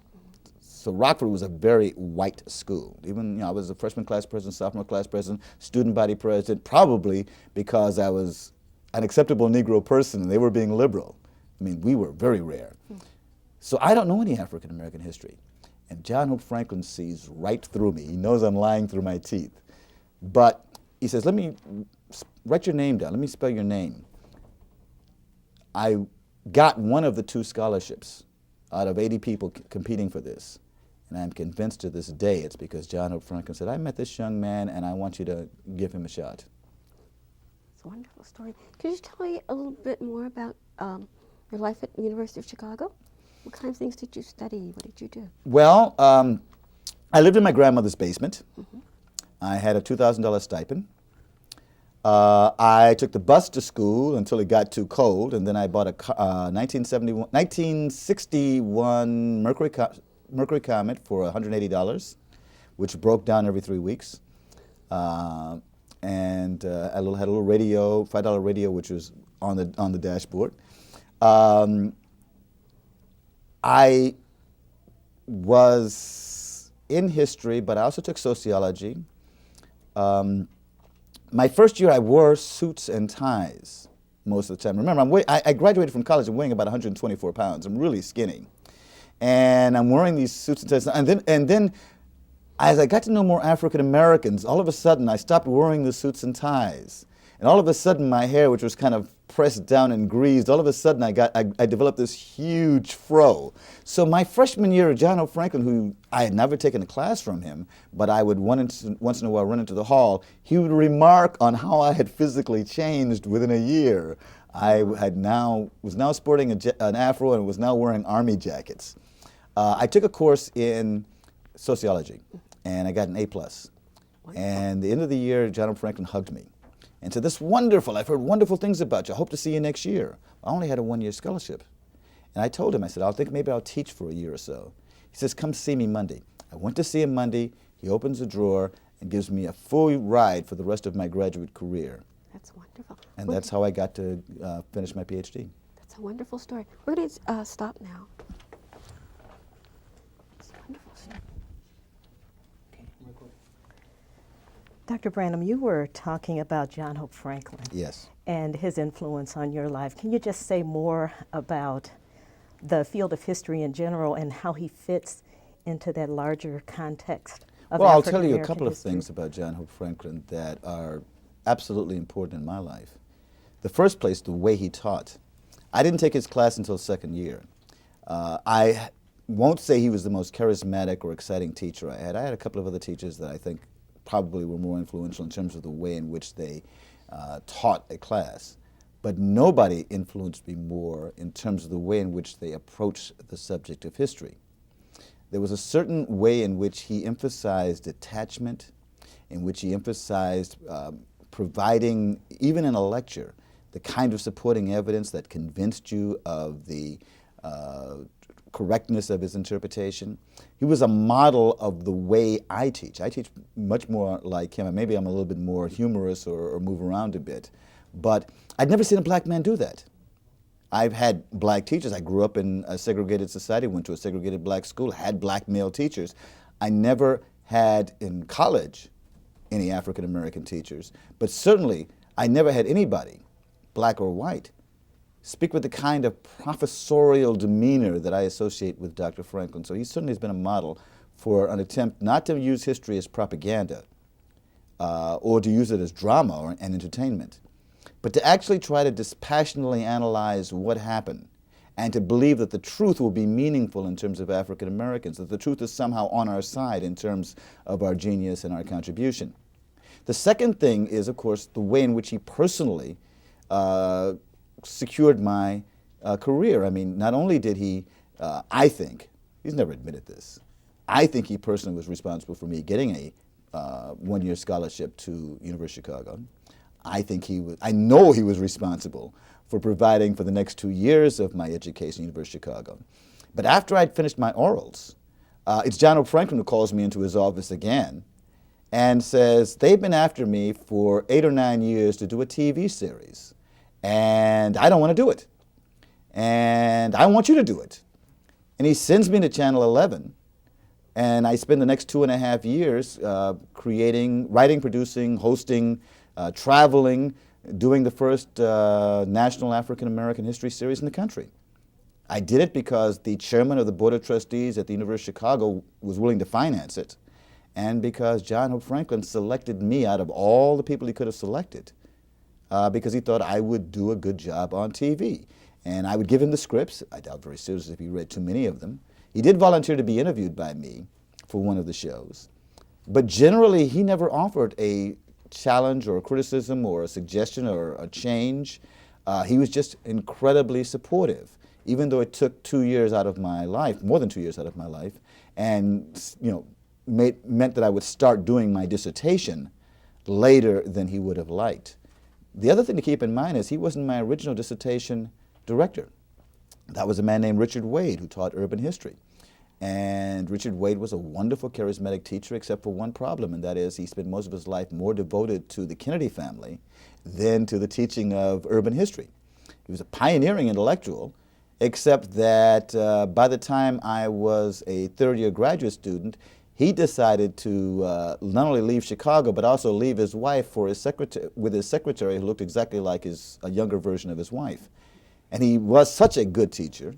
So Rockford was a very white school. Even, I was a freshman class president, sophomore class president, student body president, probably because I was an acceptable Negro person and they were being liberal. I mean, we were very rare. So I don't know any African American history. And John Hope Franklin sees right through me. He knows I'm lying through my teeth. But he says, let me write your name down. Let me spell your name. I got one of the 2 scholarships out of 80 people competing for this. And I'm convinced to this day it's because John Hope Franklin said, I met this young man and I want you to give him a shot. It's a wonderful story. Could you tell me a little bit more about your life at the University of Chicago? What kind of things did you study? What did you do? Well, I lived in my grandmother's basement. I had a $2,000 stipend. I took the bus to school until it got too cold, and then I bought a 1961 Mercury Comet for $180, which broke down every 3 weeks. And I had a little radio, $5 radio, which was on the dashboard. I was in history, but I also took sociology. My first year, I wore suits and ties most of the time. Remember, I graduated from college and weighing about 124 pounds. I'm really skinny. And I'm wearing these suits and ties. And then as I got to know more African Americans, all of a sudden, I stopped wearing the suits and ties. And all of a sudden, my hair, which was kind of pressed down and greased, all of a sudden, I developed this huge fro. So my freshman year, John Hope Franklin, who I had never taken a class from him, but I would once in a while run into the hall, he would remark on how I had physically changed within a year. I was now sporting an afro and was now wearing army jackets. I took a course in sociology, and I got an A+. And at the end of the year, John Hope Franklin hugged me and said, "This is wonderful. I've heard wonderful things about you. I hope to see you next year." I only had a 1-year scholarship. And I told him, I said, maybe I'll teach for a year or so. He says, come see me Monday. I went to see him Monday. He opens a drawer and gives me a full ride for the rest of my graduate career. That's wonderful. And that's how I got to finish my PhD. That's a wonderful story. We're going to stop now. It's a wonderful story. Dr. Branham, you were talking about John Hope Franklin. Yes. And his influence on your life. Can you just say more about the field of history in general and how he fits into that larger context of Well, I'll African tell you a American couple of history? things about John Hope Franklin that are absolutely important in my life. The first place, the way he taught. I didn't take his class until second year. I won't say he was the most charismatic or exciting teacher I had. I had a couple of other teachers that I think probably were more influential in terms of the way in which they taught a class. But nobody influenced me more in terms of the way in which they approached the subject of history. There was a certain way in which he emphasized detachment, in which he emphasized providing, even in a lecture, the kind of supporting evidence that convinced you of the correctness of his interpretation. He was a model of the way I teach. I teach much more like him, and maybe I'm a little bit more humorous or move around a bit, but I'd never seen a black man do that. I've had black teachers. I grew up in a segregated society, went to a segregated black school, had black male teachers. I never had in college any African American teachers, but certainly I never had anybody, black or white, speak with the kind of professorial demeanor that I associate with Dr. Franklin. So he certainly has been a model for an attempt not to use history as propaganda or to use it as drama and entertainment, but to actually try to dispassionately analyze what happened and to believe that the truth will be meaningful in terms of African Americans, that the truth is somehow on our side in terms of our genius and our contribution. The second thing is, of course, the way in which he personally secured my career. I mean, not only did he, I think, he's never admitted this, I think he personally was responsible for me getting a 1-year scholarship to University of Chicago. I know he was responsible for providing for the next 2 years of my education at the University of Chicago. But after I'd finished my orals, it's John Hope Franklin who calls me into his office again and says, they've been after me for 8 or 9 years to do a TV series, and I don't want to do it. And I want you to do it. And he sends me to Channel 11, and I spend the next 2.5 years writing, producing, hosting, traveling, doing the first national African American history series in the country. I did it because the chairman of the Board of Trustees at the University of Chicago was willing to finance it, and because John Hope Franklin selected me out of all the people he could have selected because he thought I would do a good job on TV. And I would give him the scripts. I doubt very seriously if he read too many of them. He did volunteer to be interviewed by me for one of the shows. But generally, he never offered a challenge or a criticism or a suggestion or a change. He was just incredibly supportive, even though it took 2 years out of my life, more than 2 years out of my life, and meant that I would start doing my dissertation later than he would have liked. The other thing to keep in mind is he wasn't my original dissertation director. That was a man named Richard Wade who taught urban history. And Richard Wade was a wonderful, charismatic teacher, except for one problem, and that is he spent most of his life more devoted to the Kennedy family than to the teaching of urban history. He was a pioneering intellectual, except that by the time I was a third-year graduate student, he decided to not only leave Chicago, but also leave his wife for his secretary who looked exactly like a younger version of his wife. And he was such a good teacher.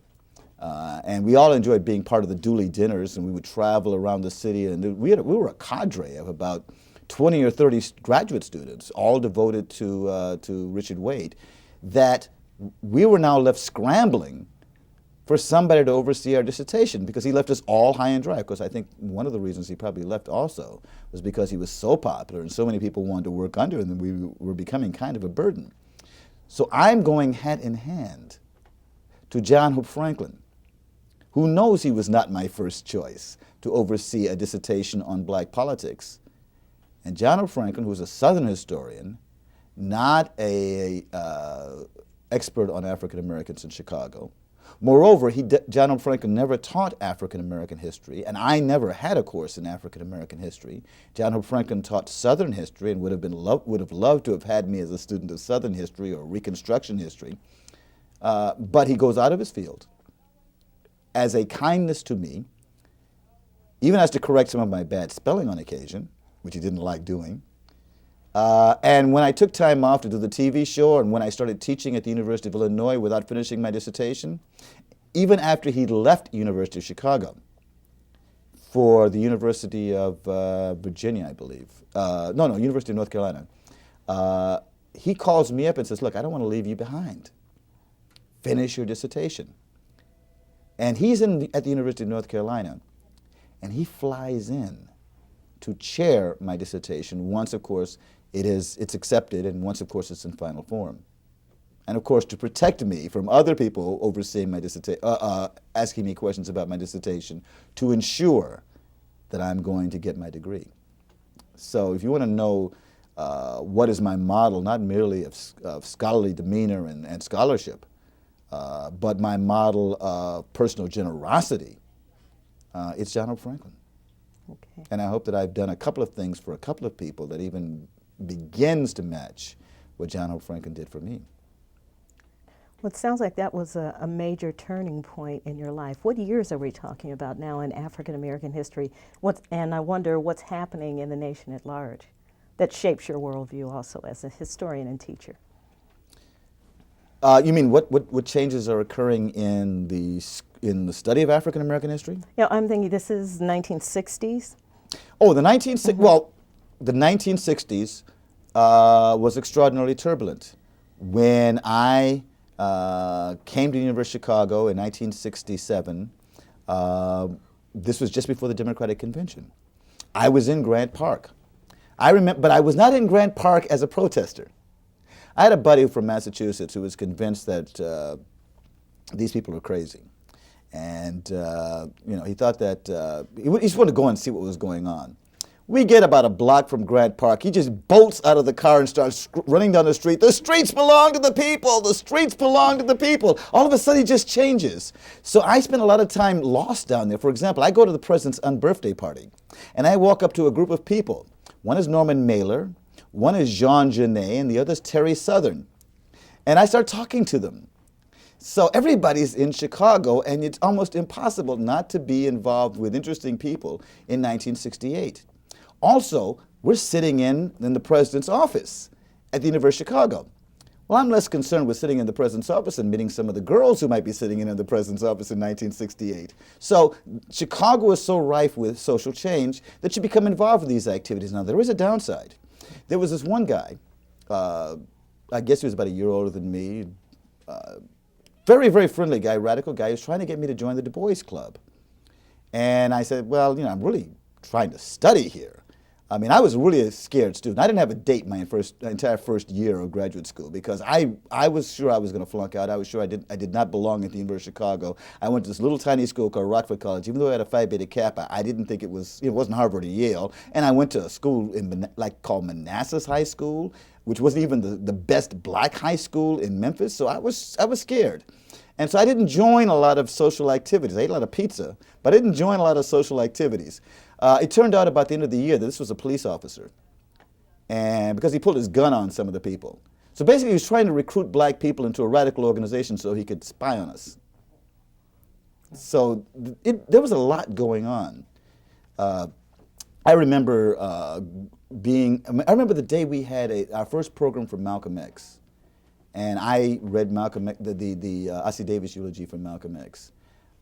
And we all enjoyed being part of the Dooley dinners, and we would travel around the city. And we were a cadre of about 20 or 30 graduate students, all devoted to Richard Wade, that we were now left scrambling for somebody to oversee our dissertation because he left us all high and dry. Of course, I think one of the reasons he probably left also was because he was so popular and so many people wanted to work under him that we were becoming kind of a burden. So I'm going hand in hand to John Hope Franklin, who knows he was not my first choice to oversee a dissertation on black politics. And John Hope Franklin, who's a Southern historian, not a expert on African Americans in Chicago. Moreover, John Hope Franklin never taught African American history, and I never had a course in African American history. John Hope Franklin taught Southern history and would have loved to have had me as a student of Southern history or Reconstruction history. But he goes out of his field as a kindness to me, even has to correct some of my bad spelling on occasion, which he didn't like doing. And when I took time off to do the TV show and when I started teaching at the University of Illinois without finishing my dissertation, even after he left University of Chicago for the University of Virginia, I believe. University of North Carolina. He calls me up and says, look, I don't want to leave you behind. Finish your dissertation. And he's at the University of North Carolina, and he flies in to chair my dissertation once, of course, it's accepted, and once, of course, it's in final form. And, of course, to protect me from other people overseeing my dissertation, asking me questions about my dissertation, to ensure that I'm going to get my degree. So if you want to know what is my model, not merely of scholarly demeanor and scholarship, but my model of personal generosity, it's John Hope Franklin. Okay. And I hope that I've done a couple of things for a couple of people that even begins to match what John Hope Franklin did for me. Well, it sounds like that was a major turning point in your life. What years are we talking about now in African American history? And I wonder what's happening in the nation at large that shapes your worldview also as a historian and teacher. You mean what changes are occurring in the study of African American history? Yeah, I'm thinking this is 1960s. Oh, the 1960s was extraordinarily turbulent. When I came to the University of Chicago in 1967, this was just before the Democratic Convention. I was in Grant Park. I remember, but I was not in Grant Park as a protester. I had a buddy from Massachusetts who was convinced that these people were crazy. And he thought that he just wanted to go and see what was going on. We get about a block from Grant Park. He just bolts out of the car and starts running down the street. The streets belong to the people. The streets belong to the people. All of a sudden, he just changes. So I spent a lot of time lost down there. For example, I go to the president's unbirthday party, and I walk up to a group of people. One is Norman Mailer, one is Jean Genet, and the other is Terry Southern. And I start talking to them. So everybody's in Chicago, and it's almost impossible not to be involved with interesting people in 1968. Also, we're sitting in the president's office at the University of Chicago. Well, I'm less concerned with sitting in the president's office and meeting some of the girls who might be sitting in the president's office in 1968. So Chicago is so rife with social change that you become involved with these activities. Now, there is a downside. There was this one guy, I guess he was about a year older than me, very, very friendly guy, radical guy, who was trying to get me to join the Du Bois Club. And I said, well, I'm really trying to study here. I mean, I was really a scared student. I didn't have a date my entire first year of graduate school because I was sure I was going to flunk out. I was sure I did not belong at the University of Chicago. I went to this little tiny school called Rockford College. Even though I had a Phi Beta Kappa, I didn't think it wasn't Harvard or Yale. And I went to a school called Manassas High School, which wasn't even the best black high school in Memphis. So I was scared. And so I didn't join a lot of social activities. I ate a lot of pizza, but I didn't join a lot of social activities. It turned out about the end of the year that this was a police officer, and because he pulled his gun on some of the people. So basically he was trying to recruit black people into a radical organization so he could spy on us. So there was a lot going on. I remember the day we had our first program for Malcolm X. And I read Malcolm X, the Ossie Davis eulogy from Malcolm X.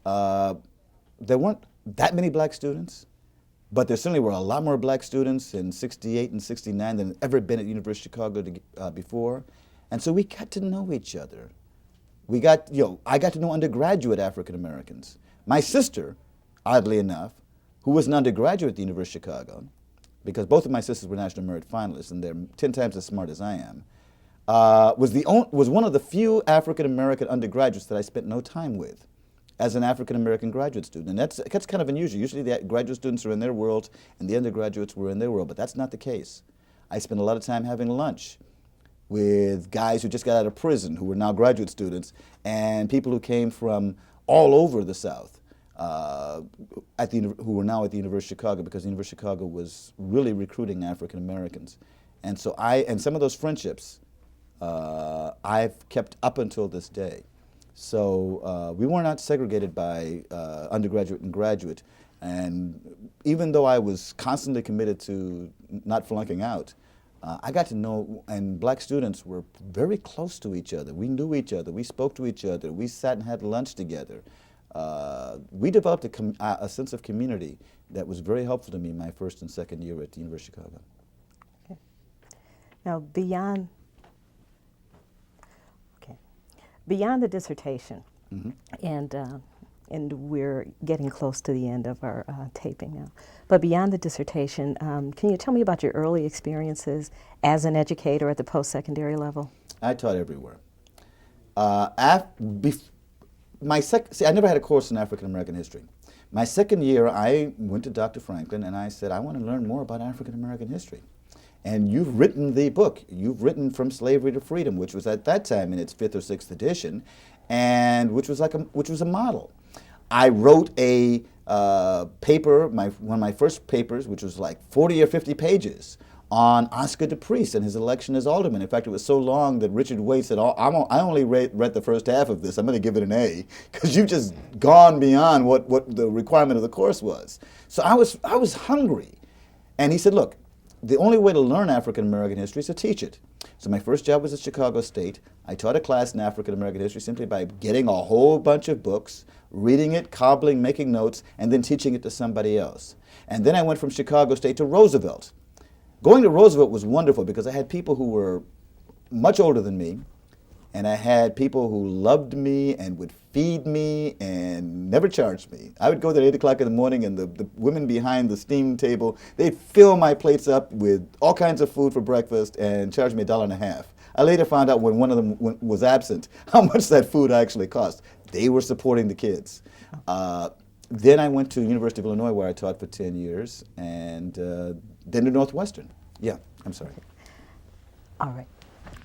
There weren't that many black students, but there certainly were a lot more black students in '68 and '69 than had ever been at the University of Chicago before. And so we got to know each other. I got to know undergraduate African Americans. My sister, oddly enough, who was an undergraduate at the University of Chicago, because both of my sisters were National Merit finalists, and they're 10 times as smart as I am, was one of the few African American undergraduates that I spent no time with as an African American graduate student. And that's kind of unusual. Usually the graduate students are in their world and the undergraduates were in their world, but that's not the case. I spent a lot of time having lunch with guys who just got out of prison who were now graduate students and people who came from all over the South who were now at the University of Chicago because the University of Chicago was really recruiting African Americans. And so some of those friendships I've kept up until this day. So we were not segregated by undergraduate and graduate. And even though I was constantly committed to not flunking out, I got to know, and black students were very close to each other. We knew each other. We spoke to each other. We sat and had lunch together. We developed a sense of community that was very helpful to me my first and second year at the University of Chicago. Okay. Now, beyond the dissertation, and we're getting close to the end of our taping now, but beyond the dissertation, can you tell me about your early experiences as an educator at the post-secondary level? I taught everywhere. I never had a course in African American history. My second year, I went to Dr. Franklin and I said, I want to learn more about African American history. And you've written the book. You've written From Slavery to Freedom, which was at that time in its 5th or 6th edition, and which was a model. I wrote a paper, one of my first papers, which was like 40 or 50 pages, on Oscar DePriest and his election as alderman. In fact, it was so long that Richard Waite said, I only read the first half of this. I'm going to give it an A, because you've just gone beyond what the requirement of the course was. So I was hungry. And he said, look, the only way to learn African American history is to teach it. So my first job was at Chicago State. I taught a class in African American history simply by getting a whole bunch of books, reading it, cobbling, making notes, and then teaching it to somebody else. And then I went from Chicago State to Roosevelt. Going to Roosevelt was wonderful because I had people who were much older than me, and I had people who loved me and would feed me and never charged me. I would go there at 8 o'clock in the morning, and the women behind the steam table, they'd fill my plates up with all kinds of food for breakfast and charge me $1.50. I later found out when one of them was absent how much that food actually cost. They were supporting the kids. Then I went to University of Illinois, where I taught for 10 years, and then to Northwestern. Yeah, I'm sorry. All right.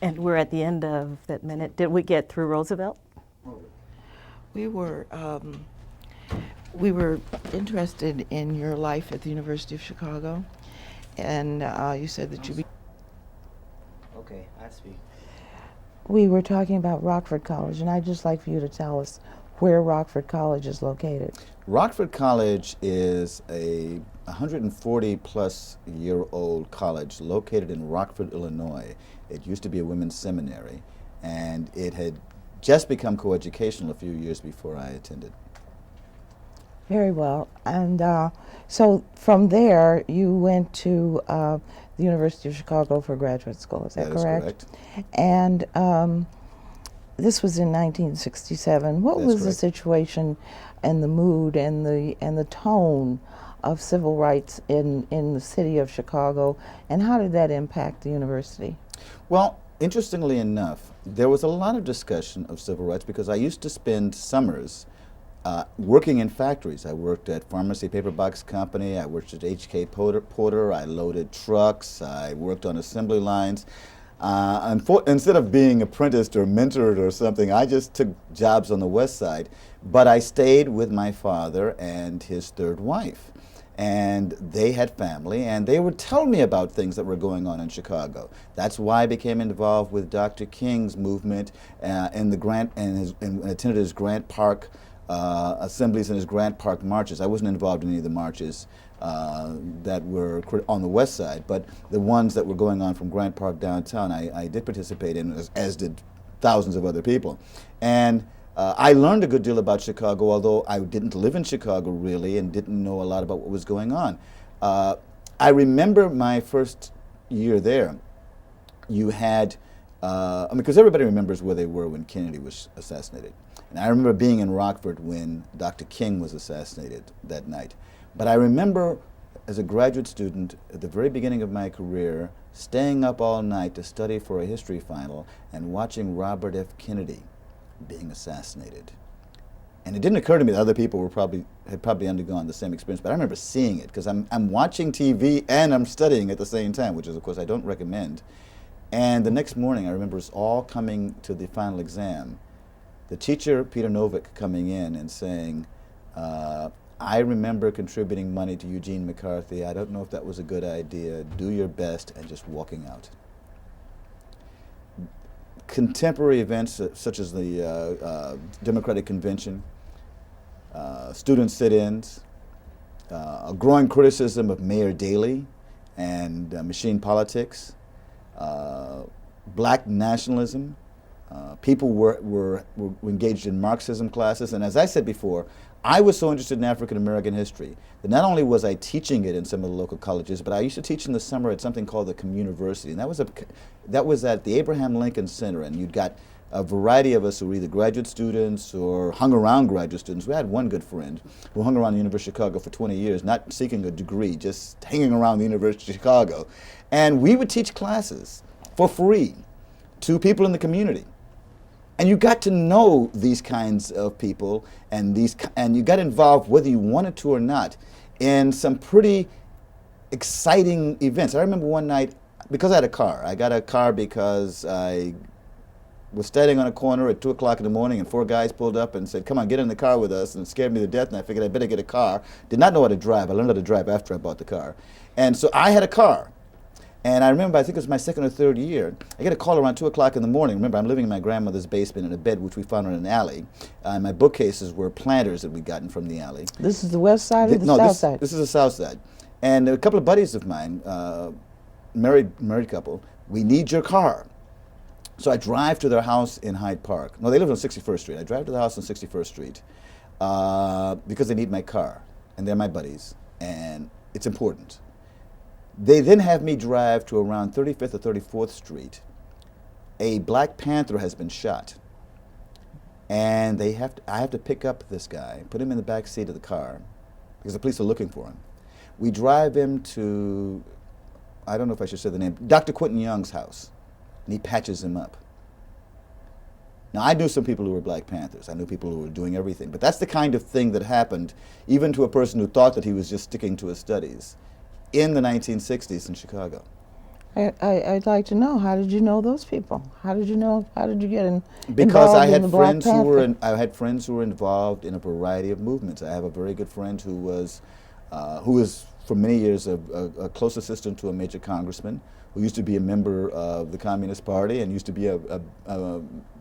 And we're at the end of that minute. Did we get through Roosevelt? We were interested in your life at the University of Chicago, and you said that you. Okay, I speak. We were talking about Rockford College, and I'd just like for you to tell us where Rockford College is located. Rockford College is a 140-plus-year-old college located in Rockford, Illinois. It used to be a women's seminary, and it had just become coeducational a few years before I attended. Very well. And so from there, you went to the University of Chicago for graduate school. Is that correct? That is correct. And this was in 1967. What That's was the correct. situation and the mood and the tone of civil rights in the city of Chicago, and how did that impact the university? Well, interestingly enough, there was a lot of discussion of civil rights because I used to spend summers working in factories. I worked at Pharmacy Paper Box Company, I worked at H.K. Porter, I loaded trucks, I worked on assembly lines. Instead of being apprenticed or mentored or something, I just took jobs on the West Side. But I stayed with my father and his third wife. And they had family, and they would tell me about things that were going on in Chicago. That's why I became involved with Dr. King's movement and attended his Grant Park assemblies and his Grant Park marches. I wasn't involved in any of the marches that were on the West Side, but the ones that were going on from Grant Park downtown, I did participate in, as did thousands of other people. And I learned a good deal about Chicago, although I didn't live in Chicago really and didn't know a lot about what was going on. I remember my first year there, you had, because everybody remembers where they were when Kennedy was assassinated. And I remember being in Rockford when Dr. King was assassinated that night. But I remember as a graduate student at the very beginning of my career, staying up all night to study for a history final and watching Robert F. Kennedy being assassinated. And it didn't occur to me that other people had probably undergone the same experience, but I remember seeing it because I'm watching TV and I'm studying at the same time, which is, of course, I don't recommend. And the next morning, I remember us all coming to the final exam. The teacher, Peter Novick, coming in and saying, I remember contributing money to Eugene McCarthy. I don't know if that was a good idea. Do your best, and just walking out. Contemporary events such as the Democratic Convention, student sit-ins, a growing criticism of Mayor Daley and machine politics, black nationalism. People were engaged in Marxism classes, and as I said before, I was so interested in African American history that not only was I teaching it in some of the local colleges, but I used to teach in the summer at something called the Communiversity, and that was at the Abraham Lincoln Center, and you'd got a variety of us who were either graduate students or hung around graduate students. We had one good friend who hung around the University of Chicago for 20 years, not seeking a degree, just hanging around the University of Chicago, and we would teach classes for free to people in the community. And you got to know these kinds of people, and you got involved, whether you wanted to or not, in some pretty exciting events. I remember one night, because I had a car. I got a car because I was standing on a corner at 2 o'clock in the morning, and 4 guys pulled up and said, "Come on, get in the car with us," and it scared me to death, and I figured I better get a car. Did not know how to drive. I learned how to drive after I bought the car. And so I had a car. And I remember, I think it was my second or third year, I get a call around 2 o'clock in the morning. Remember, I'm living in my grandmother's basement in a bed which we found in an alley. My bookcases were planters that we'd gotten from the alley. This is the west side or the south side? This is the south side. And a couple of buddies of mine, married couple, we need your car. So I drive to their house in Hyde Park. No, they live on 61st Street. I drive to the house on 61st Street because they need my car. And they're my buddies. And it's important. They then have me drive to around 35th or 34th Street. A Black Panther has been shot. And I have to pick up this guy, put him in the back seat of the car, because the police are looking for him. We drive him to, I don't know if I should say the name, Dr. Quentin Young's house, and he patches him up. Now, I knew some people who were Black Panthers. I knew people who were doing everything. But that's the kind of thing that happened, even to a person who thought that he was just sticking to his studies. in the 1960s in Chicago. I'd like to know, how did you know those people? How did you get Because involved I in had the Black friends who were Panther? I had friends who were involved in a variety of movements. I have a very good friend who was for many years a close assistant to a major congressman, who used to be a member of the Communist Party and used to be a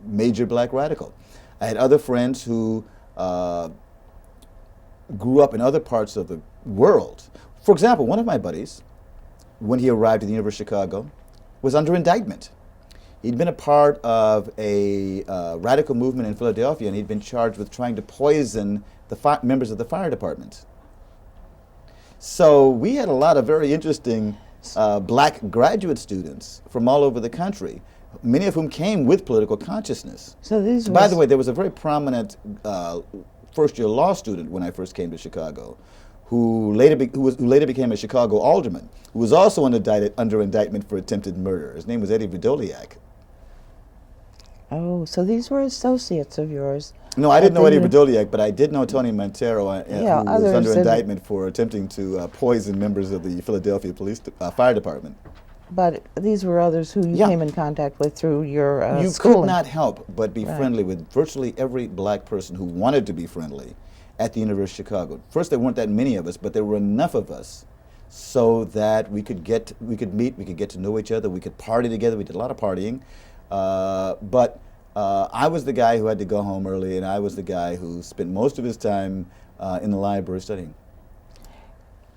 major black radical. I had other friends who grew up in other parts of the world. For example, one of my buddies, when he arrived at the University of Chicago, was under indictment. He'd been a part of a radical movement in Philadelphia, and he'd been charged with trying to poison the members of the fire department. So we had a lot of very interesting black graduate students from all over the country, many of whom came with political consciousness. So these By the way, there was a very prominent first-year law student when I first came to Chicago, who later became a Chicago alderman, who was also under indictment for attempted murder. His name was Eddie Vidoliak. Oh, so these were associates of yours. No, I didn't know Eddie uni- Vidoliak, but I did know Tony Montero, who was others under that- indictment for attempting to poison members of the Philadelphia Fire Department. But these were others who you Yeah. came in contact with through your You schooling. could not help but be Right. friendly with virtually every black person who wanted to be friendly at the University of Chicago. First, there weren't that many of us, but there were enough of us so that we could meet, we could get to know each other, we could party together. We did a lot of partying, but I was the guy who had to go home early, and I was the guy who spent most of his time in the library studying.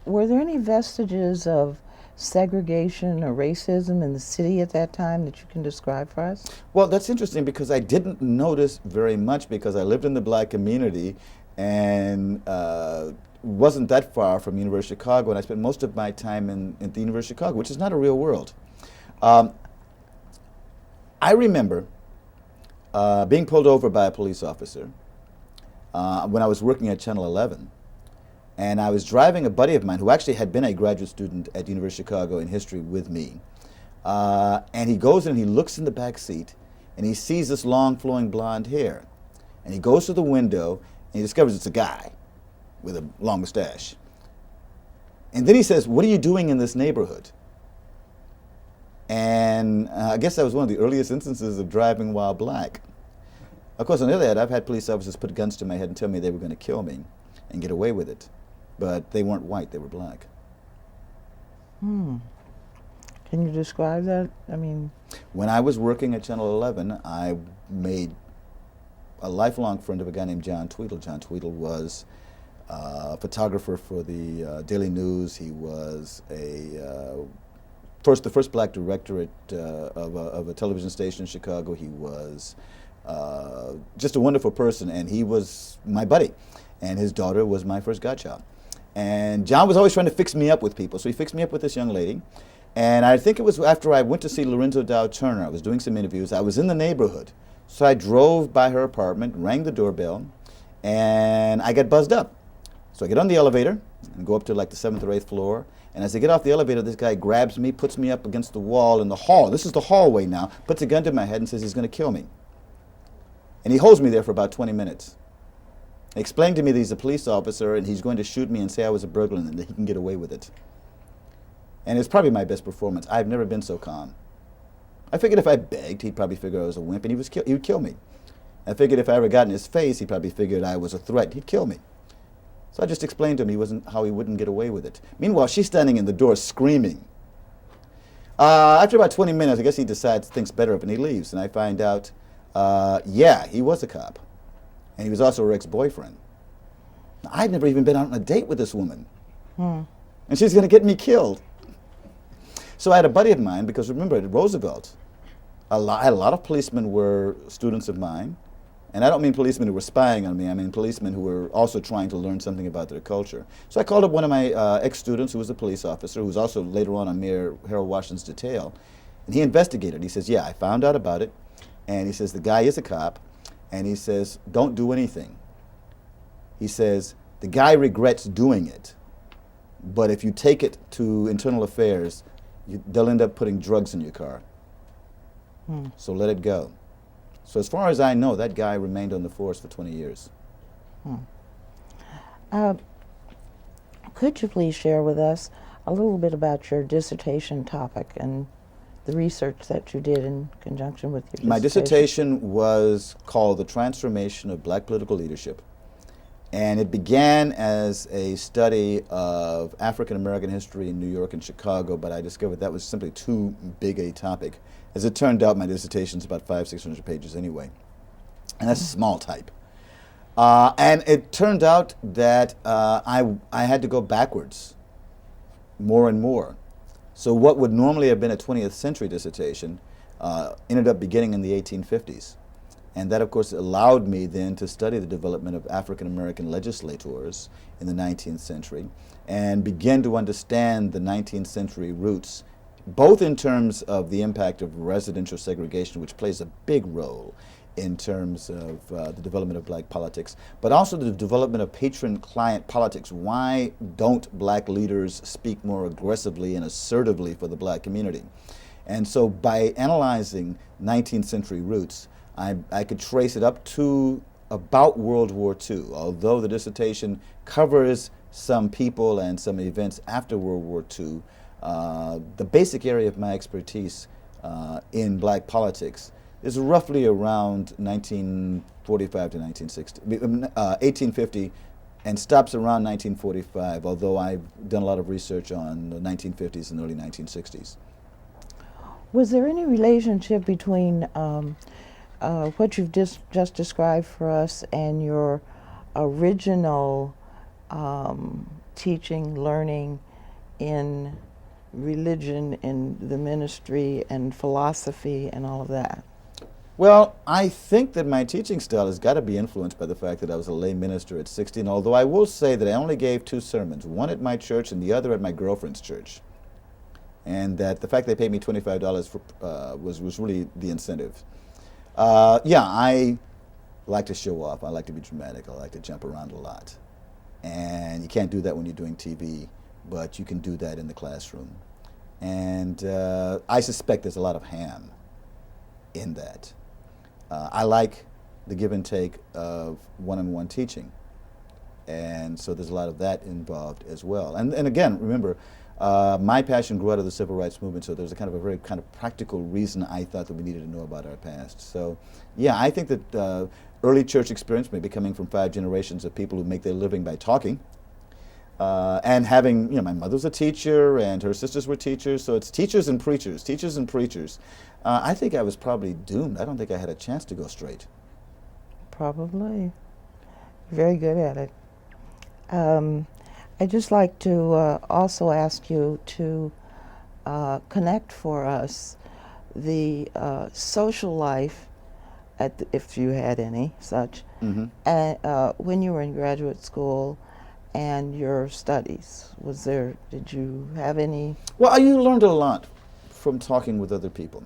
Were there any vestiges of segregation or racism in the city at that time that you can describe for us? Well, that's interesting because I didn't notice very much because I lived in the black community and wasn't that far from University of Chicago, and I spent most of my time at the University of Chicago, which is not a real world. I remember being pulled over by a police officer when I was working at Channel 11, and I was driving a buddy of mine who actually had been a graduate student at the University of Chicago in history with me. And he goes in and he looks in the back seat and he sees this long flowing blonde hair. And he goes to the window and he discovers it's a guy with a long mustache. And then he says, "What are you doing in this neighborhood?" And I guess that was one of the earliest instances of driving while black. Of course, on the other hand, I've had police officers put guns to my head and tell me they were going to kill me and get away with it. But they weren't white, they were black. Can you describe that? I mean, When I was working at Channel 11, I made a lifelong friend of a guy named John Tweedle. John Tweedle was a photographer for the Daily News. He was the first black director of a television station in Chicago. He was just a wonderful person, and he was my buddy. And his daughter was my first godchild. And John was always trying to fix me up with people, so he fixed me up with this young lady. And I think it was after I went to see Lorenzo Dow Turner. I was doing some interviews. I was in the neighborhood. So I drove by her apartment, rang the doorbell, and I got buzzed up. So I get on the elevator and go up to like the 7th or 8th floor. And as I get off the elevator, this guy grabs me, puts me up against the wall in the hall. This is the hallway now. Puts a gun to my head and says he's going to kill me. And he holds me there for about 20 minutes. He explained to me that he's a police officer and he's going to shoot me and say I was a burglar and that he can get away with it. And it's probably my best performance. I've never been so calm. I figured if I begged, he'd probably figure I was a wimp and he would kill me. I figured if I ever got in his face, he probably figured I was a threat. He'd kill me. So I just explained to him how he wouldn't get away with it. Meanwhile, she's standing in the door screaming. After about 20 minutes, I guess he thinks better of it, and he leaves. And I find out, yeah, he was a cop. And he was also her ex-boyfriend. Now, I'd never even been out on a date with this woman. And she's going to get me killed. So I had a buddy of mine, because remember, at Roosevelt, a lot of policemen were students of mine. And I don't mean policemen who were spying on me. I mean policemen who were also trying to learn something about their culture. So I called up one of my ex-students who was a police officer, who was also later on Mayor Harold Washington's detail. And he investigated. He says, yeah, I found out about it. And he says, the guy is a cop. And he says, don't do anything. He says, the guy regrets doing it. But if you take it to internal affairs, they'll end up putting drugs in your car. So let it go. So as far as I know, that guy remained on the force for 20 years. could you please share with us a little bit about your dissertation topic and the research that you did in conjunction with your My dissertation was called The Transformation of Black Political Leadership. And it began as a study of African American history in New York and Chicago, but I discovered that was simply too big a topic. As it turned out, my dissertation is about 500-600 pages anyway. And that's small type. And it turned out that I had to go backwards more and more. So what would normally have been a 20th century dissertation ended up beginning in the 1850s. And that, of course, allowed me then to study the development of African American legislators in the 19th century and begin to understand the 19th century roots, both in terms of the impact of residential segregation, which plays a big role in terms of the development of black politics, but also the development of patron-client politics. Why don't black leaders speak more aggressively and assertively for the black community? And so by analyzing 19th century roots, I could trace it up to about World War II, although the dissertation covers some people and some events after World War II. The basic area of my expertise in black politics is roughly around 1945 to 1960, 1850, and stops around 1945, although I've done a lot of research on the 1950s and early 1960s. Was there any relationship between what you've just described for us and your original teaching, learning in religion, in the ministry, and philosophy, and all of that? Well, I think that my teaching style has got to be influenced by the fact that I was a lay minister at 16, although I will say that I only gave 2 sermons, one at my church and the other at my girlfriend's church. And that the fact they paid me $25 for, was really the incentive. Yeah, I like to show off. I like to be dramatic. I like to jump around a lot. And you can't do that when you're doing TV, but you can do that in the classroom. And I suspect there's a lot of ham in that. I like the give and take of one-on-one teaching. And so there's a lot of that involved as well. And again, remember, my passion grew out of the civil rights movement, so there's a kind of a very kind of practical reason I thought that we needed to know about our past. So yeah, I think that early church experience, maybe coming from 5 generations of people who make their living by talking, and having, you know, my mother's a teacher and her sisters were teachers, so it's teachers and preachers, teachers and preachers. I think I was probably doomed. I don't think I had a chance to go straight. Probably. Very good at it. I'd just like to also ask you to connect for us the social life, if you had any such, when you were in graduate school and your studies. Did you have any? Well, you learned a lot from talking with other people.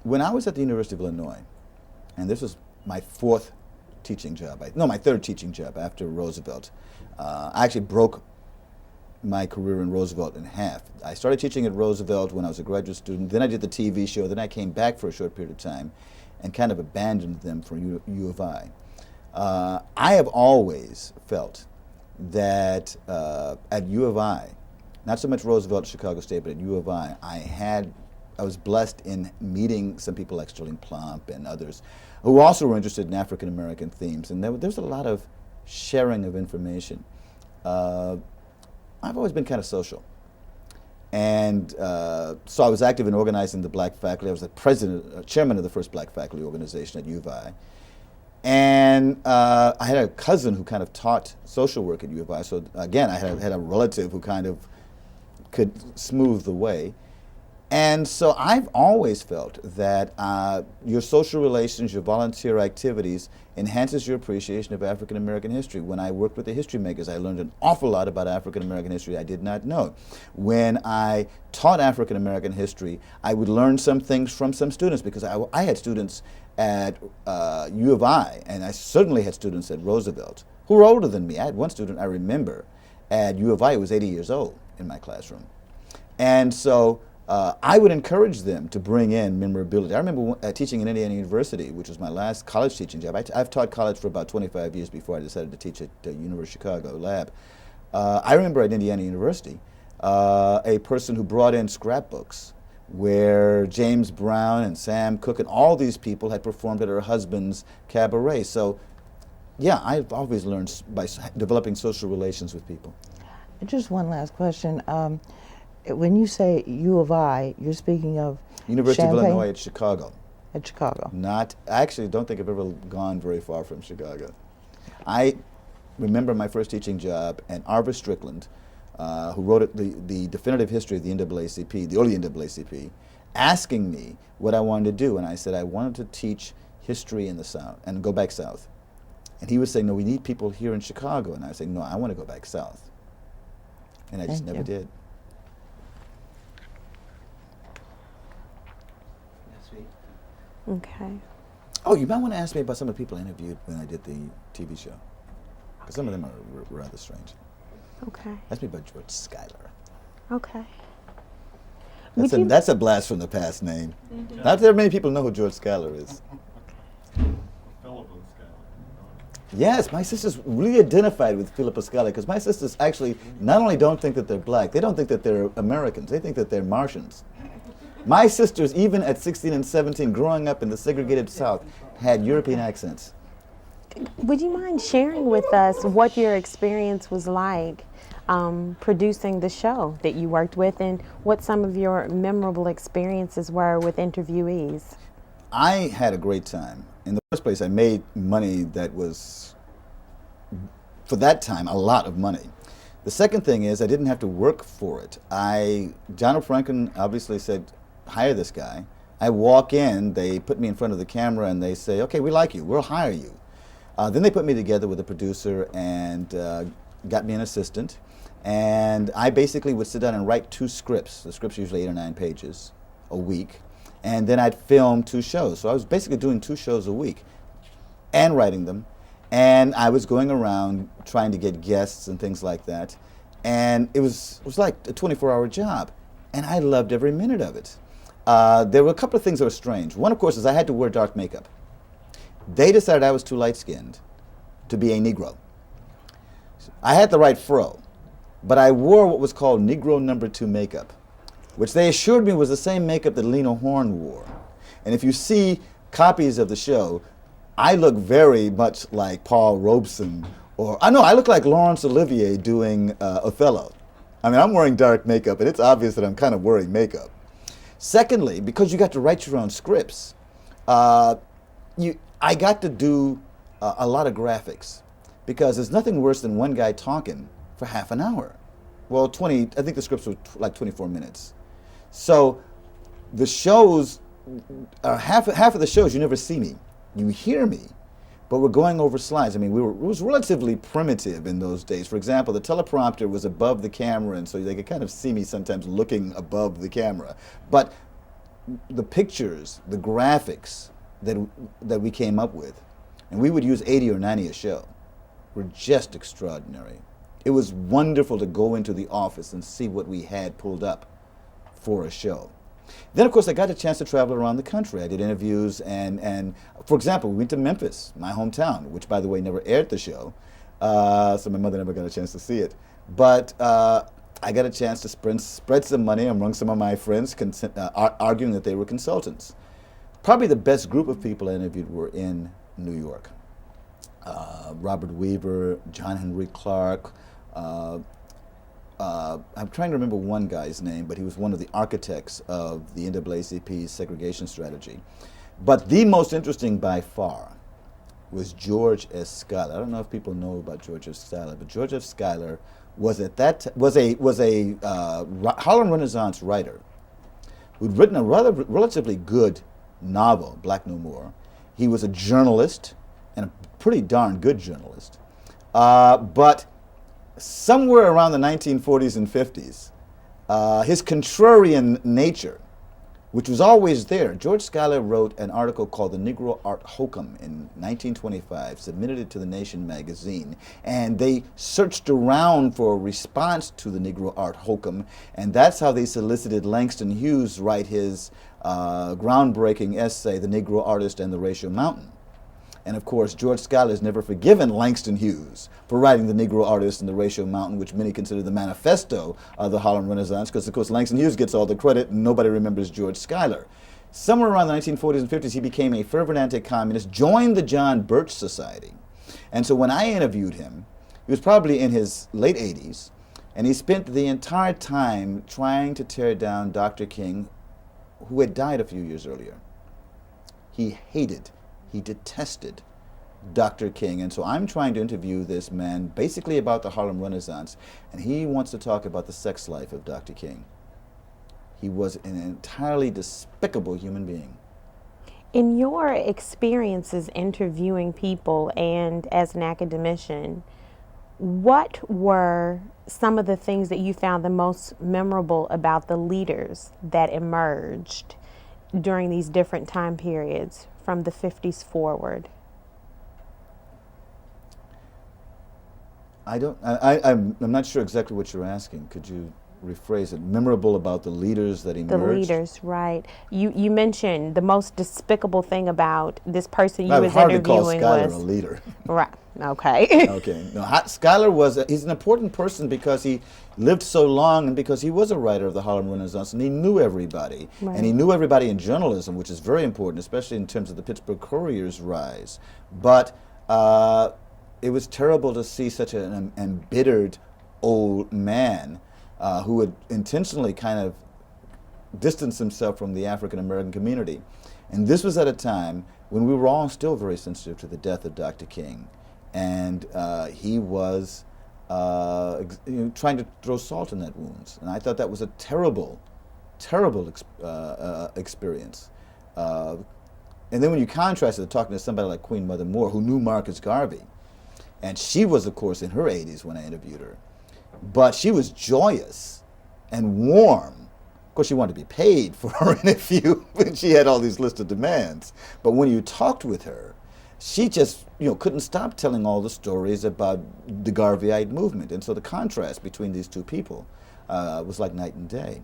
When I was at the University of Illinois, and this was my 4th teaching job, my 3rd teaching job after Roosevelt. I actually broke my career in Roosevelt in half. I started teaching at Roosevelt when I was a graduate student, then I did the TV show, then I came back for a short period of time and kind of abandoned them for U of I. I have always felt that at U of I, not so much Roosevelt, Chicago State, but at U of I was blessed in meeting some people like Sterling Plump and others who also were interested in African American themes, and there was a lot of sharing of information. I've always been kind of social, and so I was active in organizing the black faculty. I was the chairman of the first black faculty organization at U of I, and I had a cousin who kind of taught social work at U of I. So again, I had a relative who kind of could smooth the way. And so I've always felt that your social relations, your volunteer activities enhances your appreciation of African American history. When I worked with the HistoryMakers, I learned an awful lot about African American history I did not know. When I taught African American history, I would learn some things from some students, because I had students at U of I, and I certainly had students at Roosevelt who were older than me. I had one student I remember at U of I who was 80 years old in my classroom. And so I would encourage them to bring in memorability. I remember teaching at Indiana University, which was my last college teaching job. I've taught college for about 25 years before I decided to teach at University of Chicago lab. I remember at Indiana University, a person who brought in scrapbooks where James Brown and Sam Cooke and all these people had performed at her husband's cabaret. So, yeah, I've always learned by developing social relations with people. Just one last question. When you say U of I, you're speaking of University Champaign? of Illinois at Chicago. At Chicago. I actually don't think I've ever gone very far from Chicago. I remember my first teaching job, and Arthur Strickland, who wrote the definitive history of the NAACP, the early NAACP, asking me what I wanted to do, and I said I wanted to teach history in the South and go back south. And he was saying, no, we need people here in Chicago, and I was saying, no, I want to go back south. And I just never did. Next week. Okay. Oh, you might want to ask me about some of the people I interviewed when I did the TV show. Because some of them are rather strange. Okay. Ask me about George Schuyler. Okay. That's a blast from the past name. Not that many people know who George Schuyler is. Yes, my sisters really identified with Philippa Schuyler because my sisters actually not only don't think that they're black, they don't think that they're Americans, they think that they're Martians. My sisters, even at 16 and 17, growing up in the segregated South, had European accents. Would you mind sharing with us what your experience was like producing the show that you worked with and what some of your memorable experiences were with interviewees? I had a great time. In the first place, I made money that was, for that time, a lot of money. The second thing is I didn't have to work for it. John F. Franklin obviously said, hire this guy. I walk in, they put me in front of the camera and they say, okay, we like you, we'll hire you. Then they put me together with a producer and got me an assistant. And I basically would sit down and write 2 scripts. The scripts are usually 8 or 9 pages a week. And then I'd film 2 shows. So I was basically doing 2 shows a week and writing them. And I was going around trying to get guests and things like that. And it was like a 24-hour job. And I loved every minute of it. There were a couple of things that were strange. One, of course, is I had to wear dark makeup. They decided I was too light-skinned to be a Negro. I had the right fro, but I wore what was called Negro number 2 makeup, which they assured me was the same makeup that Lena Horne wore. And if you see copies of the show, I look very much like Paul Robeson, I look like Laurence Olivier doing Othello. I mean, I'm wearing dark makeup, and it's obvious that I'm kind of wearing makeup. Secondly, because you got to write your own scripts, I got to do a lot of graphics, because there's nothing worse than one guy talking for half an hour. Well, I think the scripts were like 24 minutes. So the shows, half of the shows you never see me. You hear me, but we're going over slides. I mean, it was relatively primitive in those days. For example, the teleprompter was above the camera, and so they could kind of see me sometimes looking above the camera. But the pictures, the graphics that we came up with, and we would use 80 or 90 a show, were just extraordinary. It was wonderful to go into the office and see what we had pulled up for a show. Then, of course, I got a chance to travel around the country. I did interviews, and for example, we went to Memphis, my hometown, which, by the way, never aired the show, so my mother never got a chance to see it. But I got a chance to spread some money among some of my friends, arguing that they were consultants. Probably the best group of people I interviewed were in New York. Robert Weaver, John Henry Clark. I'm trying to remember one guy's name, but he was one of the architects of the NAACP's segregation strategy. But the most interesting by far was George S. Schuyler. I don't know if people know about George S. Schuyler, but George S. Schuyler was a Harlem Renaissance writer who'd written a relatively good novel, Black No More. He was a journalist, and a pretty darn good journalist. But somewhere around the 1940s and 50s, his contrarian nature, which was always there, George Schuyler wrote an article called The Negro Art Hokum in 1925, submitted it to the Nation magazine, and they searched around for a response to the Negro Art Hokum, and that's how they solicited Langston Hughes write his groundbreaking essay, The Negro Artist and the Racial Mountain. And of course, George Schuyler has never forgiven Langston Hughes for writing The Negro Artist and The Racial Mountain, which many consider the manifesto of the Harlem Renaissance, because of course Langston Hughes gets all the credit and nobody remembers George Schuyler. Somewhere around the 1940s and 50s, he became a fervent anti-communist, joined the John Birch Society. And so when I interviewed him, he was probably in his late 80s, and he spent the entire time trying to tear down Dr. King, who had died a few years earlier. He hated, he detested Dr. King. And so I'm trying to interview this man basically about the Harlem Renaissance, and he wants to talk about the sex life of Dr. King. He was an entirely despicable human being. In your experiences interviewing people and as an academician, what were some of the things that you found the most memorable about the leaders that emerged during these different time periods from the 50s forward? I'm not sure exactly what you're asking. Could you rephrase it? Memorable about the leaders that emerged? The leaders, right. You mentioned the most despicable thing about this person you was hard interviewing to call Schuyler was a leader. right. Okay. Okay. No, Schuyler he's an important person because he lived so long and because he was a writer of the Harlem Renaissance and he knew everybody. Right. And he knew everybody in journalism, which is very important, especially in terms of the Pittsburgh Courier's rise. But it was terrible to see such an embittered old man who had intentionally kind of distanced himself from the African American community. And this was at a time when we were all still very sensitive to the death of Dr. King. And he was trying to throw salt in that wounds. And I thought that was a terrible, terrible experience. And then when you contrast it talking to somebody like Queen Mother Moore, who knew Marcus Garvey, and she was, of course, in her 80s when I interviewed her, but she was joyous and warm. Of course, she wanted to be paid for her interview, and she had all these lists of demands. But when you talked with her, she just couldn't stop telling all the stories about the Garveyite movement. And so the contrast between these two people was like night and day.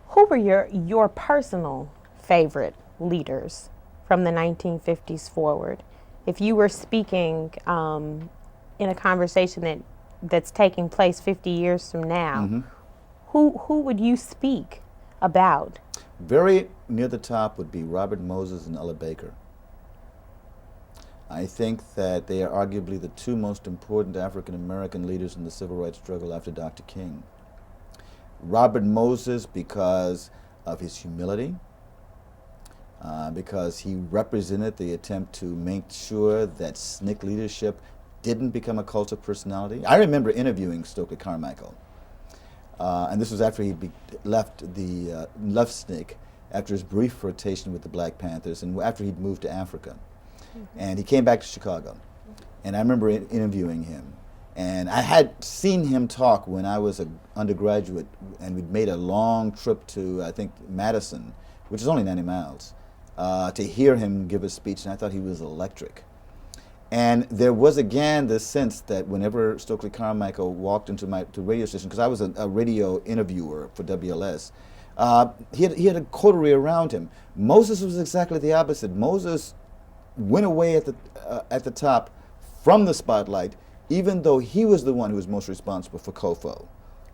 Who were your personal favorite leaders from the 1950s forward? If you were speaking in a conversation that's taking place 50 years from now, Mm-hmm. who would you speak about? Very near the top would be Robert Moses and Ella Baker. I think that they are arguably the two most important African American leaders in the civil rights struggle after Dr. King. Robert Moses because of his humility, because he represented the attempt to make sure that SNCC leadership didn't become a cult of personality. I remember interviewing Stokely Carmichael, and this was after he left SNCC after his brief rotation with the Black Panthers and after he'd moved to Africa. Mm-hmm. And he came back to Chicago, and I remember interviewing him. And I had seen him talk when I was an undergraduate, and we'd made a long trip to, I think, Madison, which is only 90 miles, to hear him give a speech, and I thought he was electric. And there was again this sense that whenever Stokely Carmichael walked into my radio station, because I was a radio interviewer for WLS, he had a coterie around him. Moses was exactly the opposite. Moses went away at the top from the spotlight, even though he was the one who was most responsible for COFO.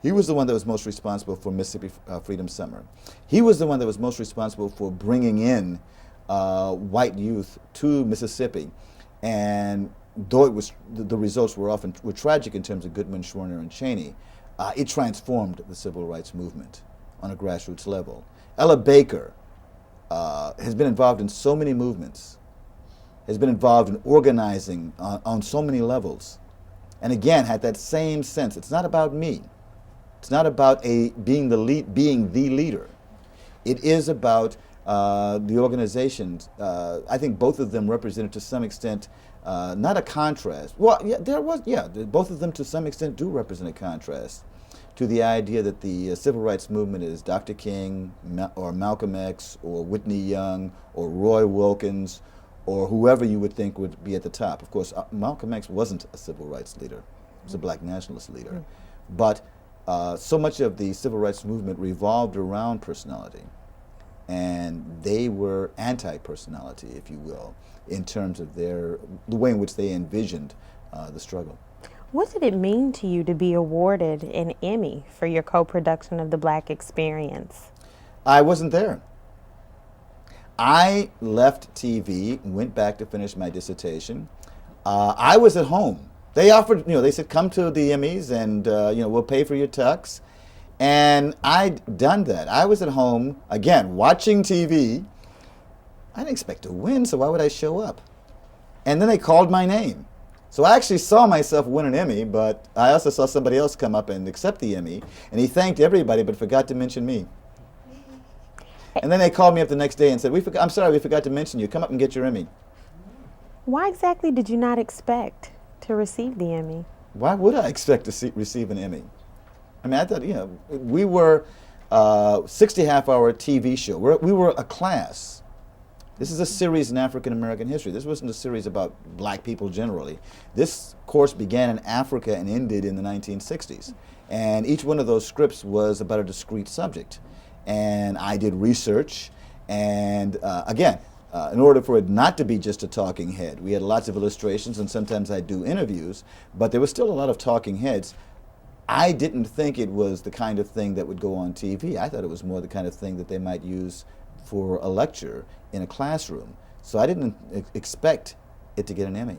He was the one that was most responsible for Mississippi Freedom Summer. He was the one that was most responsible for bringing in white youth to Mississippi. And though it was the results were tragic in terms of Goodman, Schwerner, and Cheney, it transformed the civil rights movement on a grassroots level. Ella Baker has been involved in so many movements, has been involved in organizing on so many levels, and again had that same sense. It's not about me. It's not about being the leader. It is about the organizations. I think both of them represented to some extent not a contrast. Well, both of them to some extent do represent a contrast to the idea that the civil rights movement is Dr. King or Malcolm X or Whitney Young or Roy Wilkins or whoever you would think would be at the top. Of course, Malcolm X wasn't a civil rights leader. He was a black nationalist leader. Mm. But so much of the civil rights movement revolved around personality. and they were anti-personality, if you will, in terms of the way in which they envisioned the struggle. What did it mean to you to be awarded an Emmy for your co-production of The Black Experience? I wasn't there. I left TV, went back to finish my dissertation. I was at home. They offered, they said, come to the Emmys and, we'll pay for your tux. And I'd done that. I was at home, again, watching TV. I didn't expect to win, so why would I show up? And then they called my name. So I actually saw myself win an Emmy, but I also saw somebody else come up and accept the Emmy. And he thanked everybody, but forgot to mention me. And then they called me up the next day and said, I'm sorry, we forgot to mention you. Come up and get your Emmy. Why exactly did you not expect to receive the Emmy? Why would I expect to receive an Emmy? I mean, I thought, we were a 60 half-hour TV show. We were a class. This is a series in African American history. This wasn't a series about black people generally. This course began in Africa and ended in the 1960s. And each one of those scripts was about a discrete subject. And I did research, and again, in order for it not to be just a talking head, we had lots of illustrations, and sometimes I'd do interviews, but there was still a lot of talking heads. I didn't think it was the kind of thing that would go on TV. I thought it was more the kind of thing that they might use for a lecture in a classroom. So I didn't expect it to get an Emmy.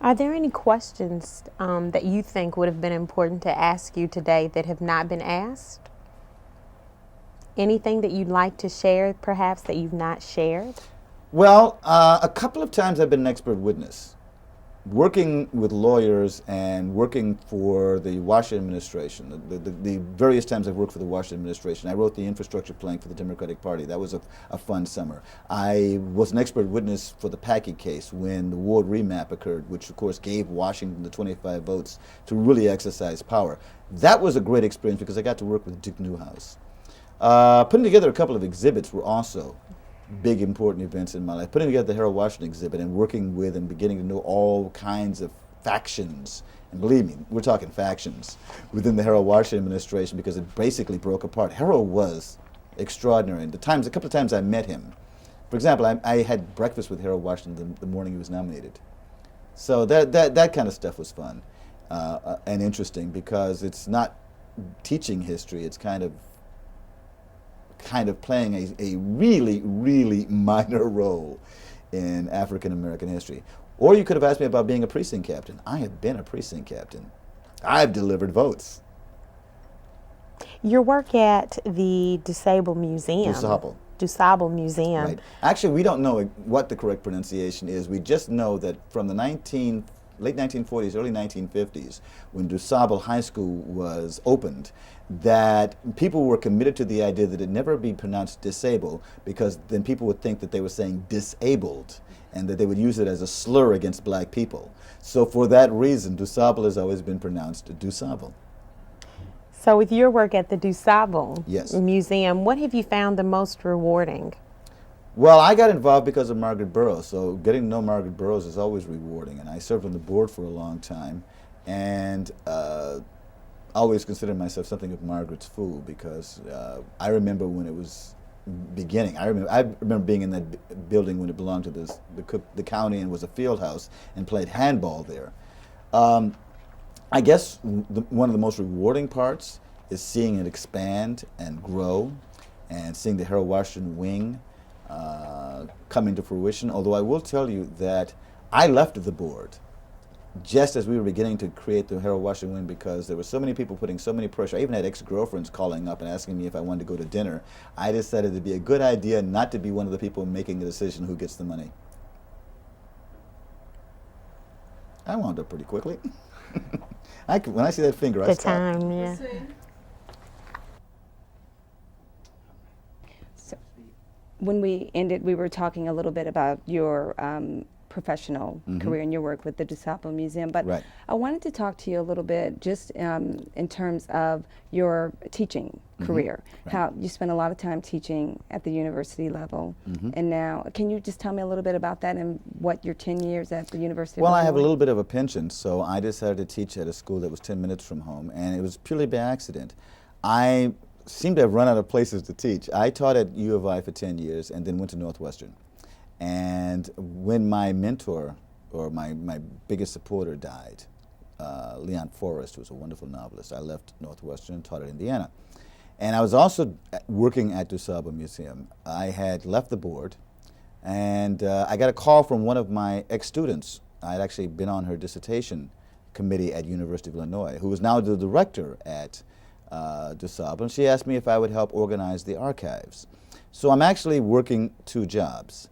Are there any questions that you think would have been important to ask you today that have not been asked? Anything that you'd like to share, perhaps, that you've not shared? Well, a couple of times I've been an expert witness, working with lawyers and working for the Washington administration. The various times I've worked for the Washington administration. I wrote the infrastructure plan for the Democratic Party. That was a fun summer. I was an expert witness for the Packard case when the Ward remap occurred, which of course gave Washington the 25 votes to really exercise power. That was a great experience because I got to work with Dick Newhouse. Putting together a couple of exhibits were also big, important events in my life. Putting together the Harold Washington exhibit and working with and beginning to know all kinds of factions, and believe me, we're talking factions, within the Harold Washington administration because it basically broke apart. Harold was extraordinary. And a couple of times I met him. For example, I had breakfast with Harold Washington the morning he was nominated. So that kind of stuff was fun and interesting because it's not teaching history, it's kind of playing a really, really minor role in African American history. Or you could have asked me about being a precinct captain. I have been a precinct captain. I've delivered votes. Your work at the Disabled Museum. DuSable Museum. Right. Actually, we don't know what the correct pronunciation is. We just know that from the late 1940s, early 1950s, when DuSable High School was opened, that people were committed to the idea that it never be pronounced disabled because then people would think that they were saying disabled and that they would use it as a slur against black people. So for that reason, DuSable has always been pronounced DuSable. So with your work at the DuSable Yes. Museum, what have you found the most rewarding? Well, I got involved because of Margaret Burroughs, so getting to know Margaret Burroughs is always rewarding, and I served on the board for a long time, and always considered myself something of Margaret's fool because I remember when it was beginning. I remember being in that building when it belonged to the county and was a field house and played handball there. I guess one of the most rewarding parts is seeing it expand and grow and seeing the Harold Washington wing come into fruition, although I will tell you that I left the board just as we were beginning to create the Harold Washington wing because there were so many people putting so many pressure. I even had ex-girlfriends calling up and asking me if I wanted to go to dinner. I decided it'd be a good idea not to be one of the people making the decision who gets the money. I wound up pretty quickly. When I see that finger, I stop. Time, yeah. So, when we ended, we were talking a little bit about your professional career and your work with the DuSable Museum, but Right. I wanted to talk to you a little bit just in terms of your teaching career. Right. How you spent a lot of time teaching at the university level, and now can you just tell me a little bit about that and what your 10 years at the University Well, of I have a Illinois? little bit of a penchant, so I decided to teach at a school that was 10 minutes from home, and it was purely by accident. I seem to have run out of places to teach. I taught at U of I for 10 years and then went to Northwestern. And when my mentor, or my biggest supporter, died, Leon Forrest, who was a wonderful novelist, I left Northwestern and taught at Indiana. And I was also working at DuSable Museum. I had left the board, and I got a call from one of my ex-students. I had actually been on her dissertation committee at University of Illinois, who was now the director at DuSable, and she asked me if I would help organize the archives. So I'm actually working 2 jobs,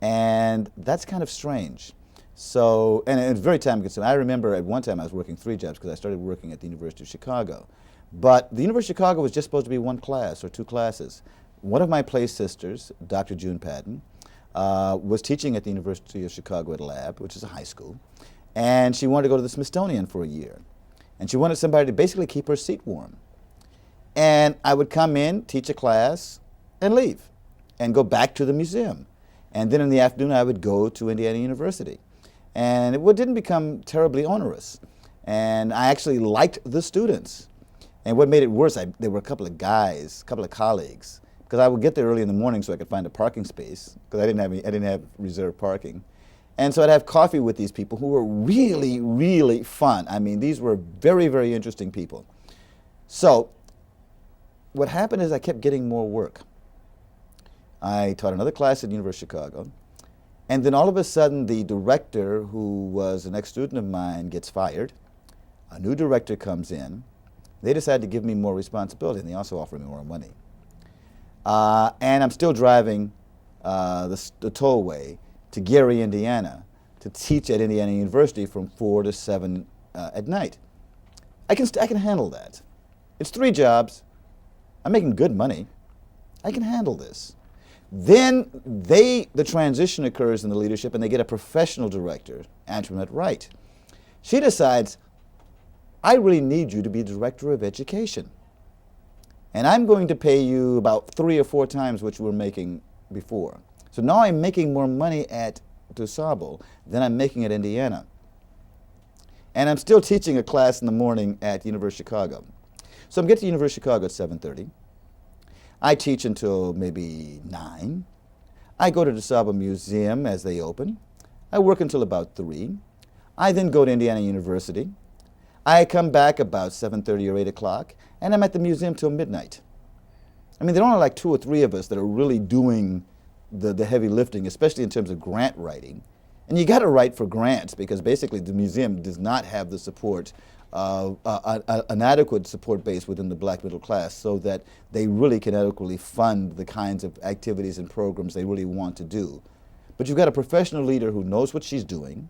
and that's kind of strange. So, and it's very time consuming. I remember at one time I was working 3 jobs because I started working at the University of Chicago. But the University of Chicago was just supposed to be 1 class or 2 classes. One of my place sisters, Dr. June Patton, was teaching at the University of Chicago at Lab, which is a high school, and she wanted to go to the Smithsonian for a year. And she wanted somebody to basically keep her seat warm. And I would come in, teach a class, and leave, and go back to the museum. And then in the afternoon I would go to Indiana University. And it didn't become terribly onerous. And I actually liked the students. And what made it worse, there were a couple of guys, a couple of colleagues, because I would get there early in the morning so I could find a parking space, because I didn't have reserved parking. And so I'd have coffee with these people who were really, really fun. I mean, these were very, very interesting people. So what happened is I kept getting more work. I taught another class at the University of Chicago, and then all of a sudden the director, who was an ex-student of mine, gets fired. A new director comes in. They decided to give me more responsibility, and they also offered me more money. And I'm still driving the tollway to Gary, Indiana, to teach at Indiana University from 4 to 7 at night. I can handle that. It's 3 jobs. I'm making good money. I can handle this. Then the transition occurs in the leadership, and they get a professional director, Antoinette Wright. She decides, I really need you to be director of education. And I'm going to pay you about 3 or 4 times what you were making before. So now I'm making more money at DuSable than I'm making at Indiana. And I'm still teaching a class in the morning at University of Chicago. So I'm getting to University of Chicago at 7:30. I teach until maybe 9. I go to DuSable Museum as they open. I work until about 3. I then go to Indiana University. I come back about 7:30 or 8 o'clock, and I'm at the museum till midnight. I mean, there are only like 2 or 3 of us that are really doing the heavy lifting, especially in terms of grant writing. And you got to write for grants, because basically the museum does not have the support, an adequate support base within the black middle class, so that they really can adequately fund the kinds of activities and programs they really want to do. But you've got a professional leader who knows what she's doing,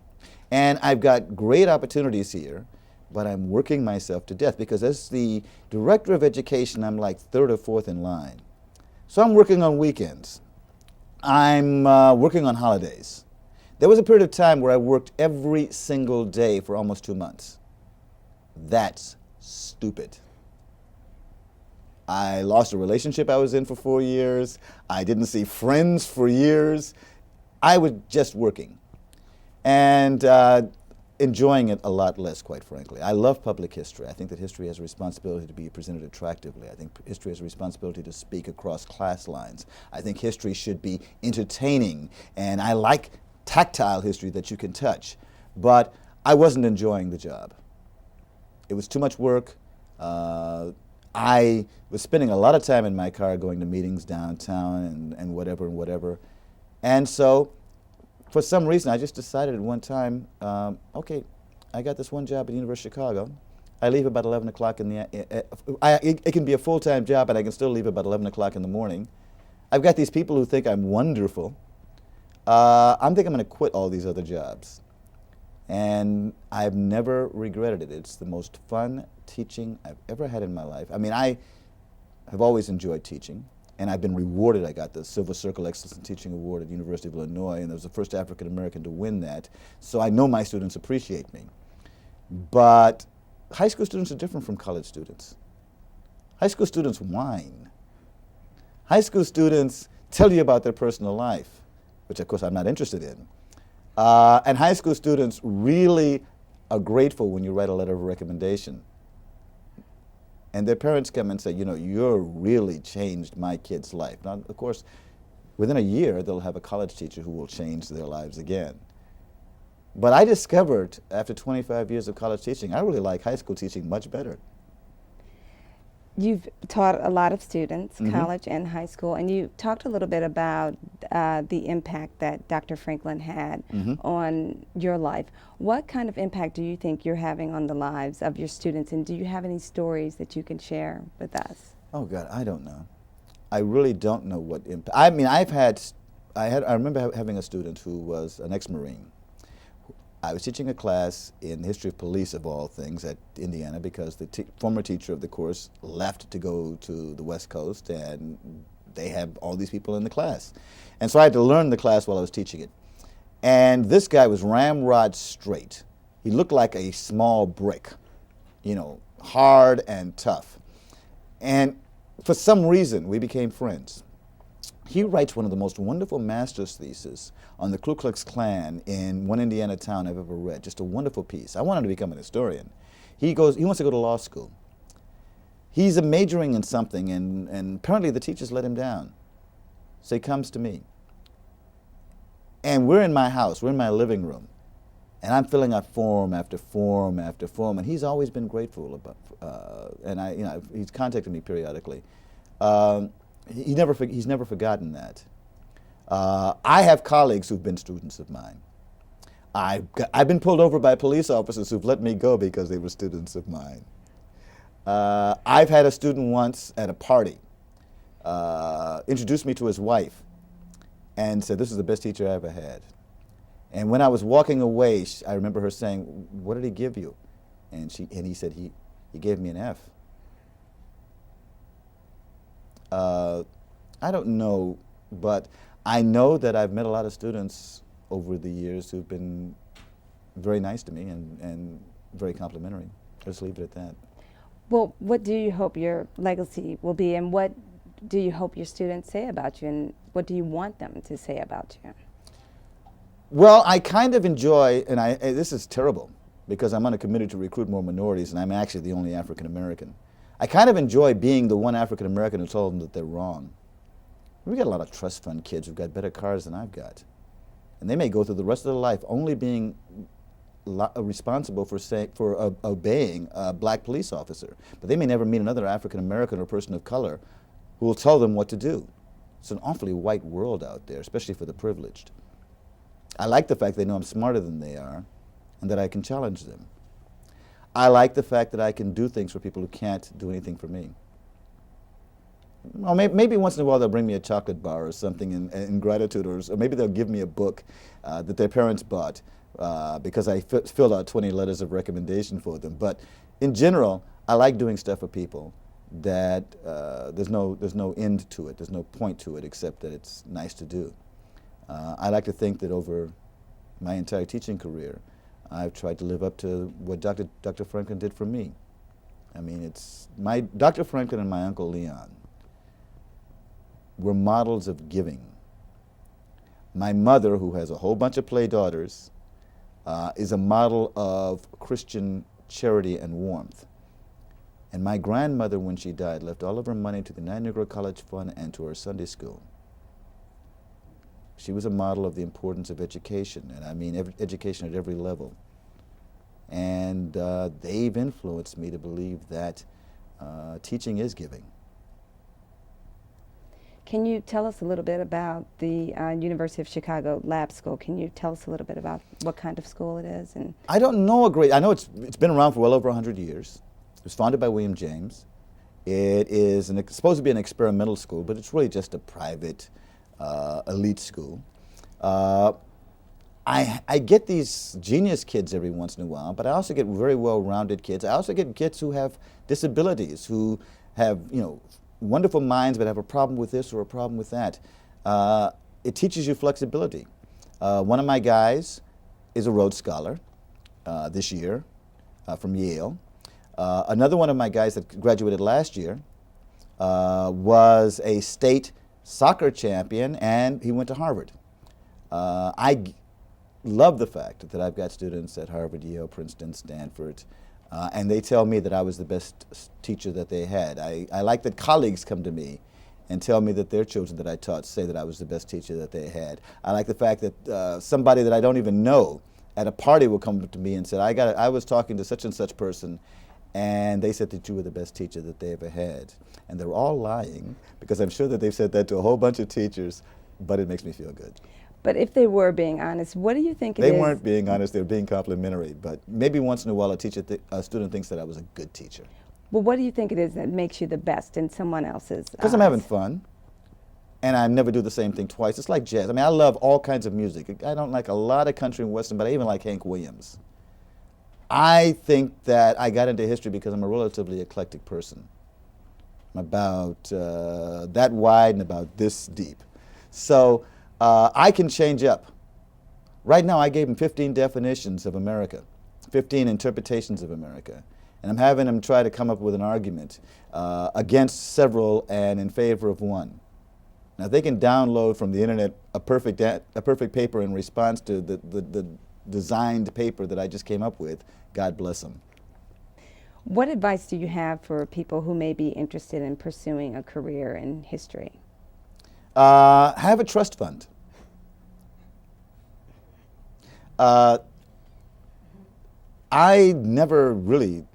and I've got great opportunities here, but I'm working myself to death, because as the director of education, I'm like 3rd or 4th in line. So I'm working on weekends. I'm working on holidays. There was a period of time where I worked every single day for almost 2 months. That's stupid. I lost a relationship I was in for 4 years. I didn't see friends for years. I was just working and enjoying it a lot less, quite frankly. I love public history. I think that history has a responsibility to be presented attractively. I think history has a responsibility to speak across class lines. I think history should be entertaining, and I like tactile history that you can touch. But I wasn't enjoying the job. It was too much work. I was spending a lot of time in my car going to meetings downtown and whatever. And so, for some reason, I just decided at one time, okay, I got this one job at the University of Chicago. I leave about 11 o'clock in the, it can be a full-time job, and I can still leave about 11 o'clock in the morning. I've got these people who think I'm wonderful. I think I'm going to quit all these other jobs. And I've never regretted it. It's the most fun teaching I've ever had in my life. I mean, I have always enjoyed teaching, and I've been rewarded. I got the Silver Circle Excellence in Teaching Award at the University of Illinois, and I was the first African American to win that. So I know my students appreciate me. But high school students are different from college students. High school students whine. High school students tell you about their personal life, which of course I'm not interested in. And high school students really are grateful when you write a letter of recommendation. And their parents come and say, you know, you're really changed my kid's life. Now, of course, within a year, they'll have a college teacher who will change their lives again. But I discovered, after 25 years of college teaching, I really like high school teaching much better. You've taught a lot of students, college and high school, and you talked a little bit about the impact that Dr. Franklin had on your life. What kind of impact do you think you're having on the lives of your students, and do you have any stories that you can share with us? Oh God, I don't know. I really don't know what impact. I mean, I remember having a student who was an ex-Marine. I was teaching a class in the history of police, of all things, at Indiana because the former teacher of the course left to go to the West Coast, and they had all these people in the class. And so I had to learn the class while I was teaching it. And this guy was ramrod straight. He looked like a small brick, you know, hard and tough. And for some reason, we became friends. He writes one of the most wonderful master's theses on the Ku Klux Klan in one Indiana town I've ever read. Just a wonderful piece. I wanted to become an historian. He wants to go to law school. He's majoring in something, and apparently the teachers let him down. So he comes to me. And we're in my house, we're in my living room, and I'm filling out form after form after form, and he's always been grateful about, he's contacted me periodically. He's never forgotten that. I have colleagues who've been students of mine. I've been pulled over by police officers who've let me go because they were students of mine. I've had a student once at a party introduce me to his wife and said, "This is the best teacher I ever had." And when I was walking away, I remember her saying, "What did he give you?" And he said, he gave me an F. I don't know, but I know that I've met a lot of students over the years who've been very nice to me and very complimentary. Let's leave it at that. Well, what do you hope your legacy will be, and what do you hope your students say about you, and what do you want them to say about you? Well, I kind of enjoy, and this is terrible because I'm on a committee to recruit more minorities, and I'm actually the only African American. I kind of enjoy being the one African American who told them that they're wrong. We got a lot of trust fund kids who've got better cars than I've got. And they may go through the rest of their life only being responsible for obeying a black police officer. But they may never meet another African American or person of color who will tell them what to do. It's an awfully white world out there, especially for the privileged. I like the fact they know I'm smarter than they are and that I can challenge them. I like the fact that I can do things for people who can't do anything for me. Well, maybe once in a while they'll bring me a chocolate bar or something in gratitude, or maybe they'll give me a book that their parents bought because I filled out 20 letters of recommendation for them. But in general, I like doing stuff for people that there's no end to it, there's no point to it except that it's nice to do. I like to think that over my entire teaching career, I've tried to live up to what Dr. Franklin did for me. I mean, Dr. Franklin and my Uncle Leon were models of giving. My mother, who has a whole bunch of play daughters, is a model of Christian charity and warmth. And my grandmother, when she died, left all of her money to the Niagara College Fund and to her Sunday school. She was a model of the importance of education, and I mean education at every level. And they've influenced me to believe that teaching is giving. Can you tell us a little bit about the University of Chicago Lab School? Can you tell us a little bit about what kind of school it is? And I don't know I know it's been around for well over 100 years. It was founded by William James. It is supposed to be an experimental school, but it's really just a private elite school. I get these genius kids every once in a while, but I also get very well-rounded kids. I also get kids who have disabilities, who have, wonderful minds but have a problem with this or a problem with that. It teaches you flexibility. One of my guys is a Rhodes Scholar this year from Yale. Another one of my guys that graduated last year was a state soccer champion, and he went to Harvard. I love the fact that I've got students at Harvard, Yale, Princeton, Stanford, And they tell me that I was the best teacher that they had. I like that colleagues come to me and tell me that their children that I taught say that I was the best teacher that they had. I like the fact that somebody that I don't even know at a party will come to me and say, I was talking to such and such person, and they said that you were the best teacher that they ever had. And they're all lying, because I'm sure that they've said that to a whole bunch of teachers, but it makes me feel good. But if they were being honest, what do you think it is? They weren't being honest, they were being complimentary, but maybe once in a while a student thinks that I was a good teacher. Well, what do you think it is that makes you the best in someone else's Because I'm having fun, and I never do the same thing twice. It's like jazz. I mean, I love all kinds of music. I don't like a lot of country and western, but I even like Hank Williams. I think that I got into history because I'm a relatively eclectic person. I'm about that wide and about this deep. So I can change up. Right now, I gave him 15 definitions of America, 15 interpretations of America. And I'm having them try to come up with an argument against several and in favor of one. Now, they can download from the internet a perfect paper in response to the designed paper that I just came up with. God bless them. What advice do you have for people who may be interested in pursuing a career in history? Have a trust fund. I never really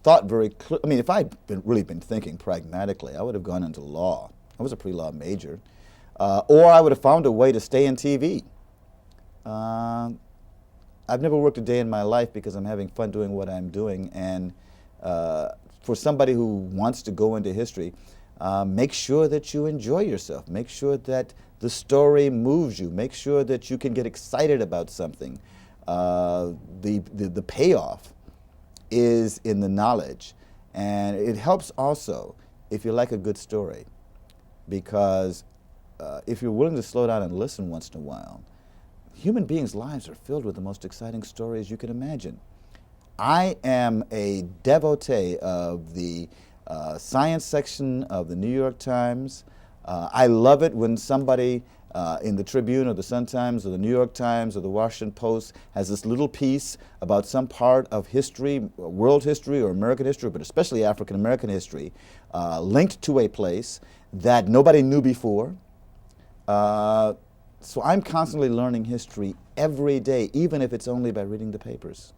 thought very clear. I mean, if I'd really been thinking pragmatically, I would have gone into law. I was a pre-law major. Or I would have found a way to stay in TV. I've never worked a day in my life because I'm having fun doing what I'm doing. And for somebody who wants to go into history, make sure that you enjoy yourself. Make sure that the story moves you. Make sure that you can get excited about something. The payoff is in the knowledge. And it helps also if you like a good story, because if you're willing to slow down and listen once in a while, human beings' lives are filled with the most exciting stories you can imagine. I am a devotee of the science section of the New York Times. I love it when somebody in the Tribune or the Sun-Times or the New York Times or the Washington Post has this little piece about some part of history, world history or American history, but especially African American history, linked to a place that nobody knew before. So I'm constantly learning history every day, even if it's only by reading the papers.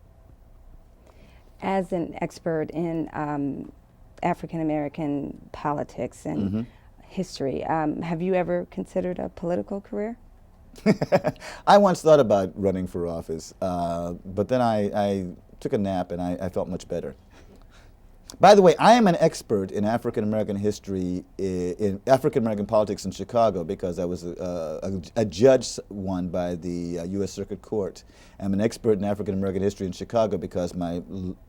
As an expert in African American politics and history, have you ever considered a political career? I once thought about running for office, but then I took a nap and I felt much better. By the way, I am an expert in African American history, in African American politics in Chicago, because I was a judge one by the U.S. Circuit Court. I'm an expert in African American history in Chicago because my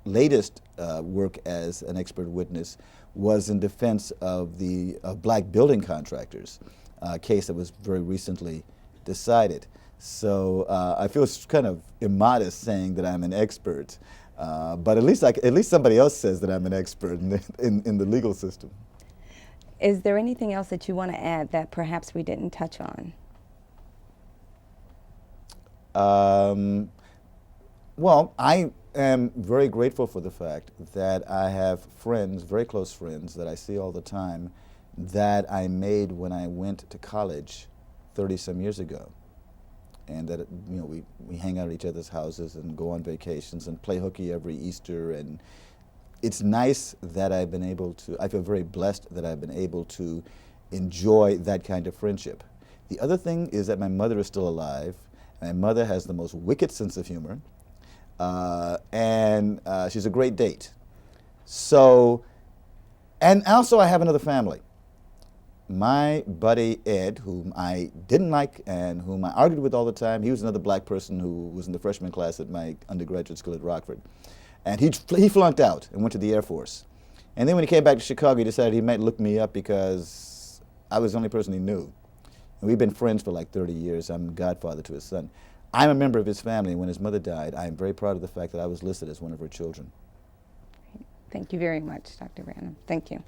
latest work as an expert witness was in defense of the black building contractors, a case that was very recently decided. So I feel kind of immodest saying that I'm an expert. But at least somebody else says that I'm an expert in the legal system. Is there anything else that you want to add that perhaps we didn't touch on? Well, I am very grateful for the fact that I have friends, very close friends, that I see all the time, that I made when I went to college 30-some years ago. And that, you know, we hang out at each other's houses and go on vacations and play hooky every Easter. And it's nice that I've been able to, I feel very blessed that I've been able to enjoy that kind of friendship. The other thing is that my mother is still alive. My mother has the most wicked sense of humor. And she's a great date. So, and also I have another family. My buddy Ed, whom I didn't like and whom I argued with all the time, he was another black person who was in the freshman class at my undergraduate school at Rockford. And he flunked out and went to the Air Force. And then when he came back to Chicago, he decided he might look me up because I was the only person he knew. And we've been friends for like 30 years. I'm godfather to his son. I'm a member of his family, and when his mother died, I'm very proud of the fact that I was listed as one of her children. Thank you very much, Dr. Branham. Thank you.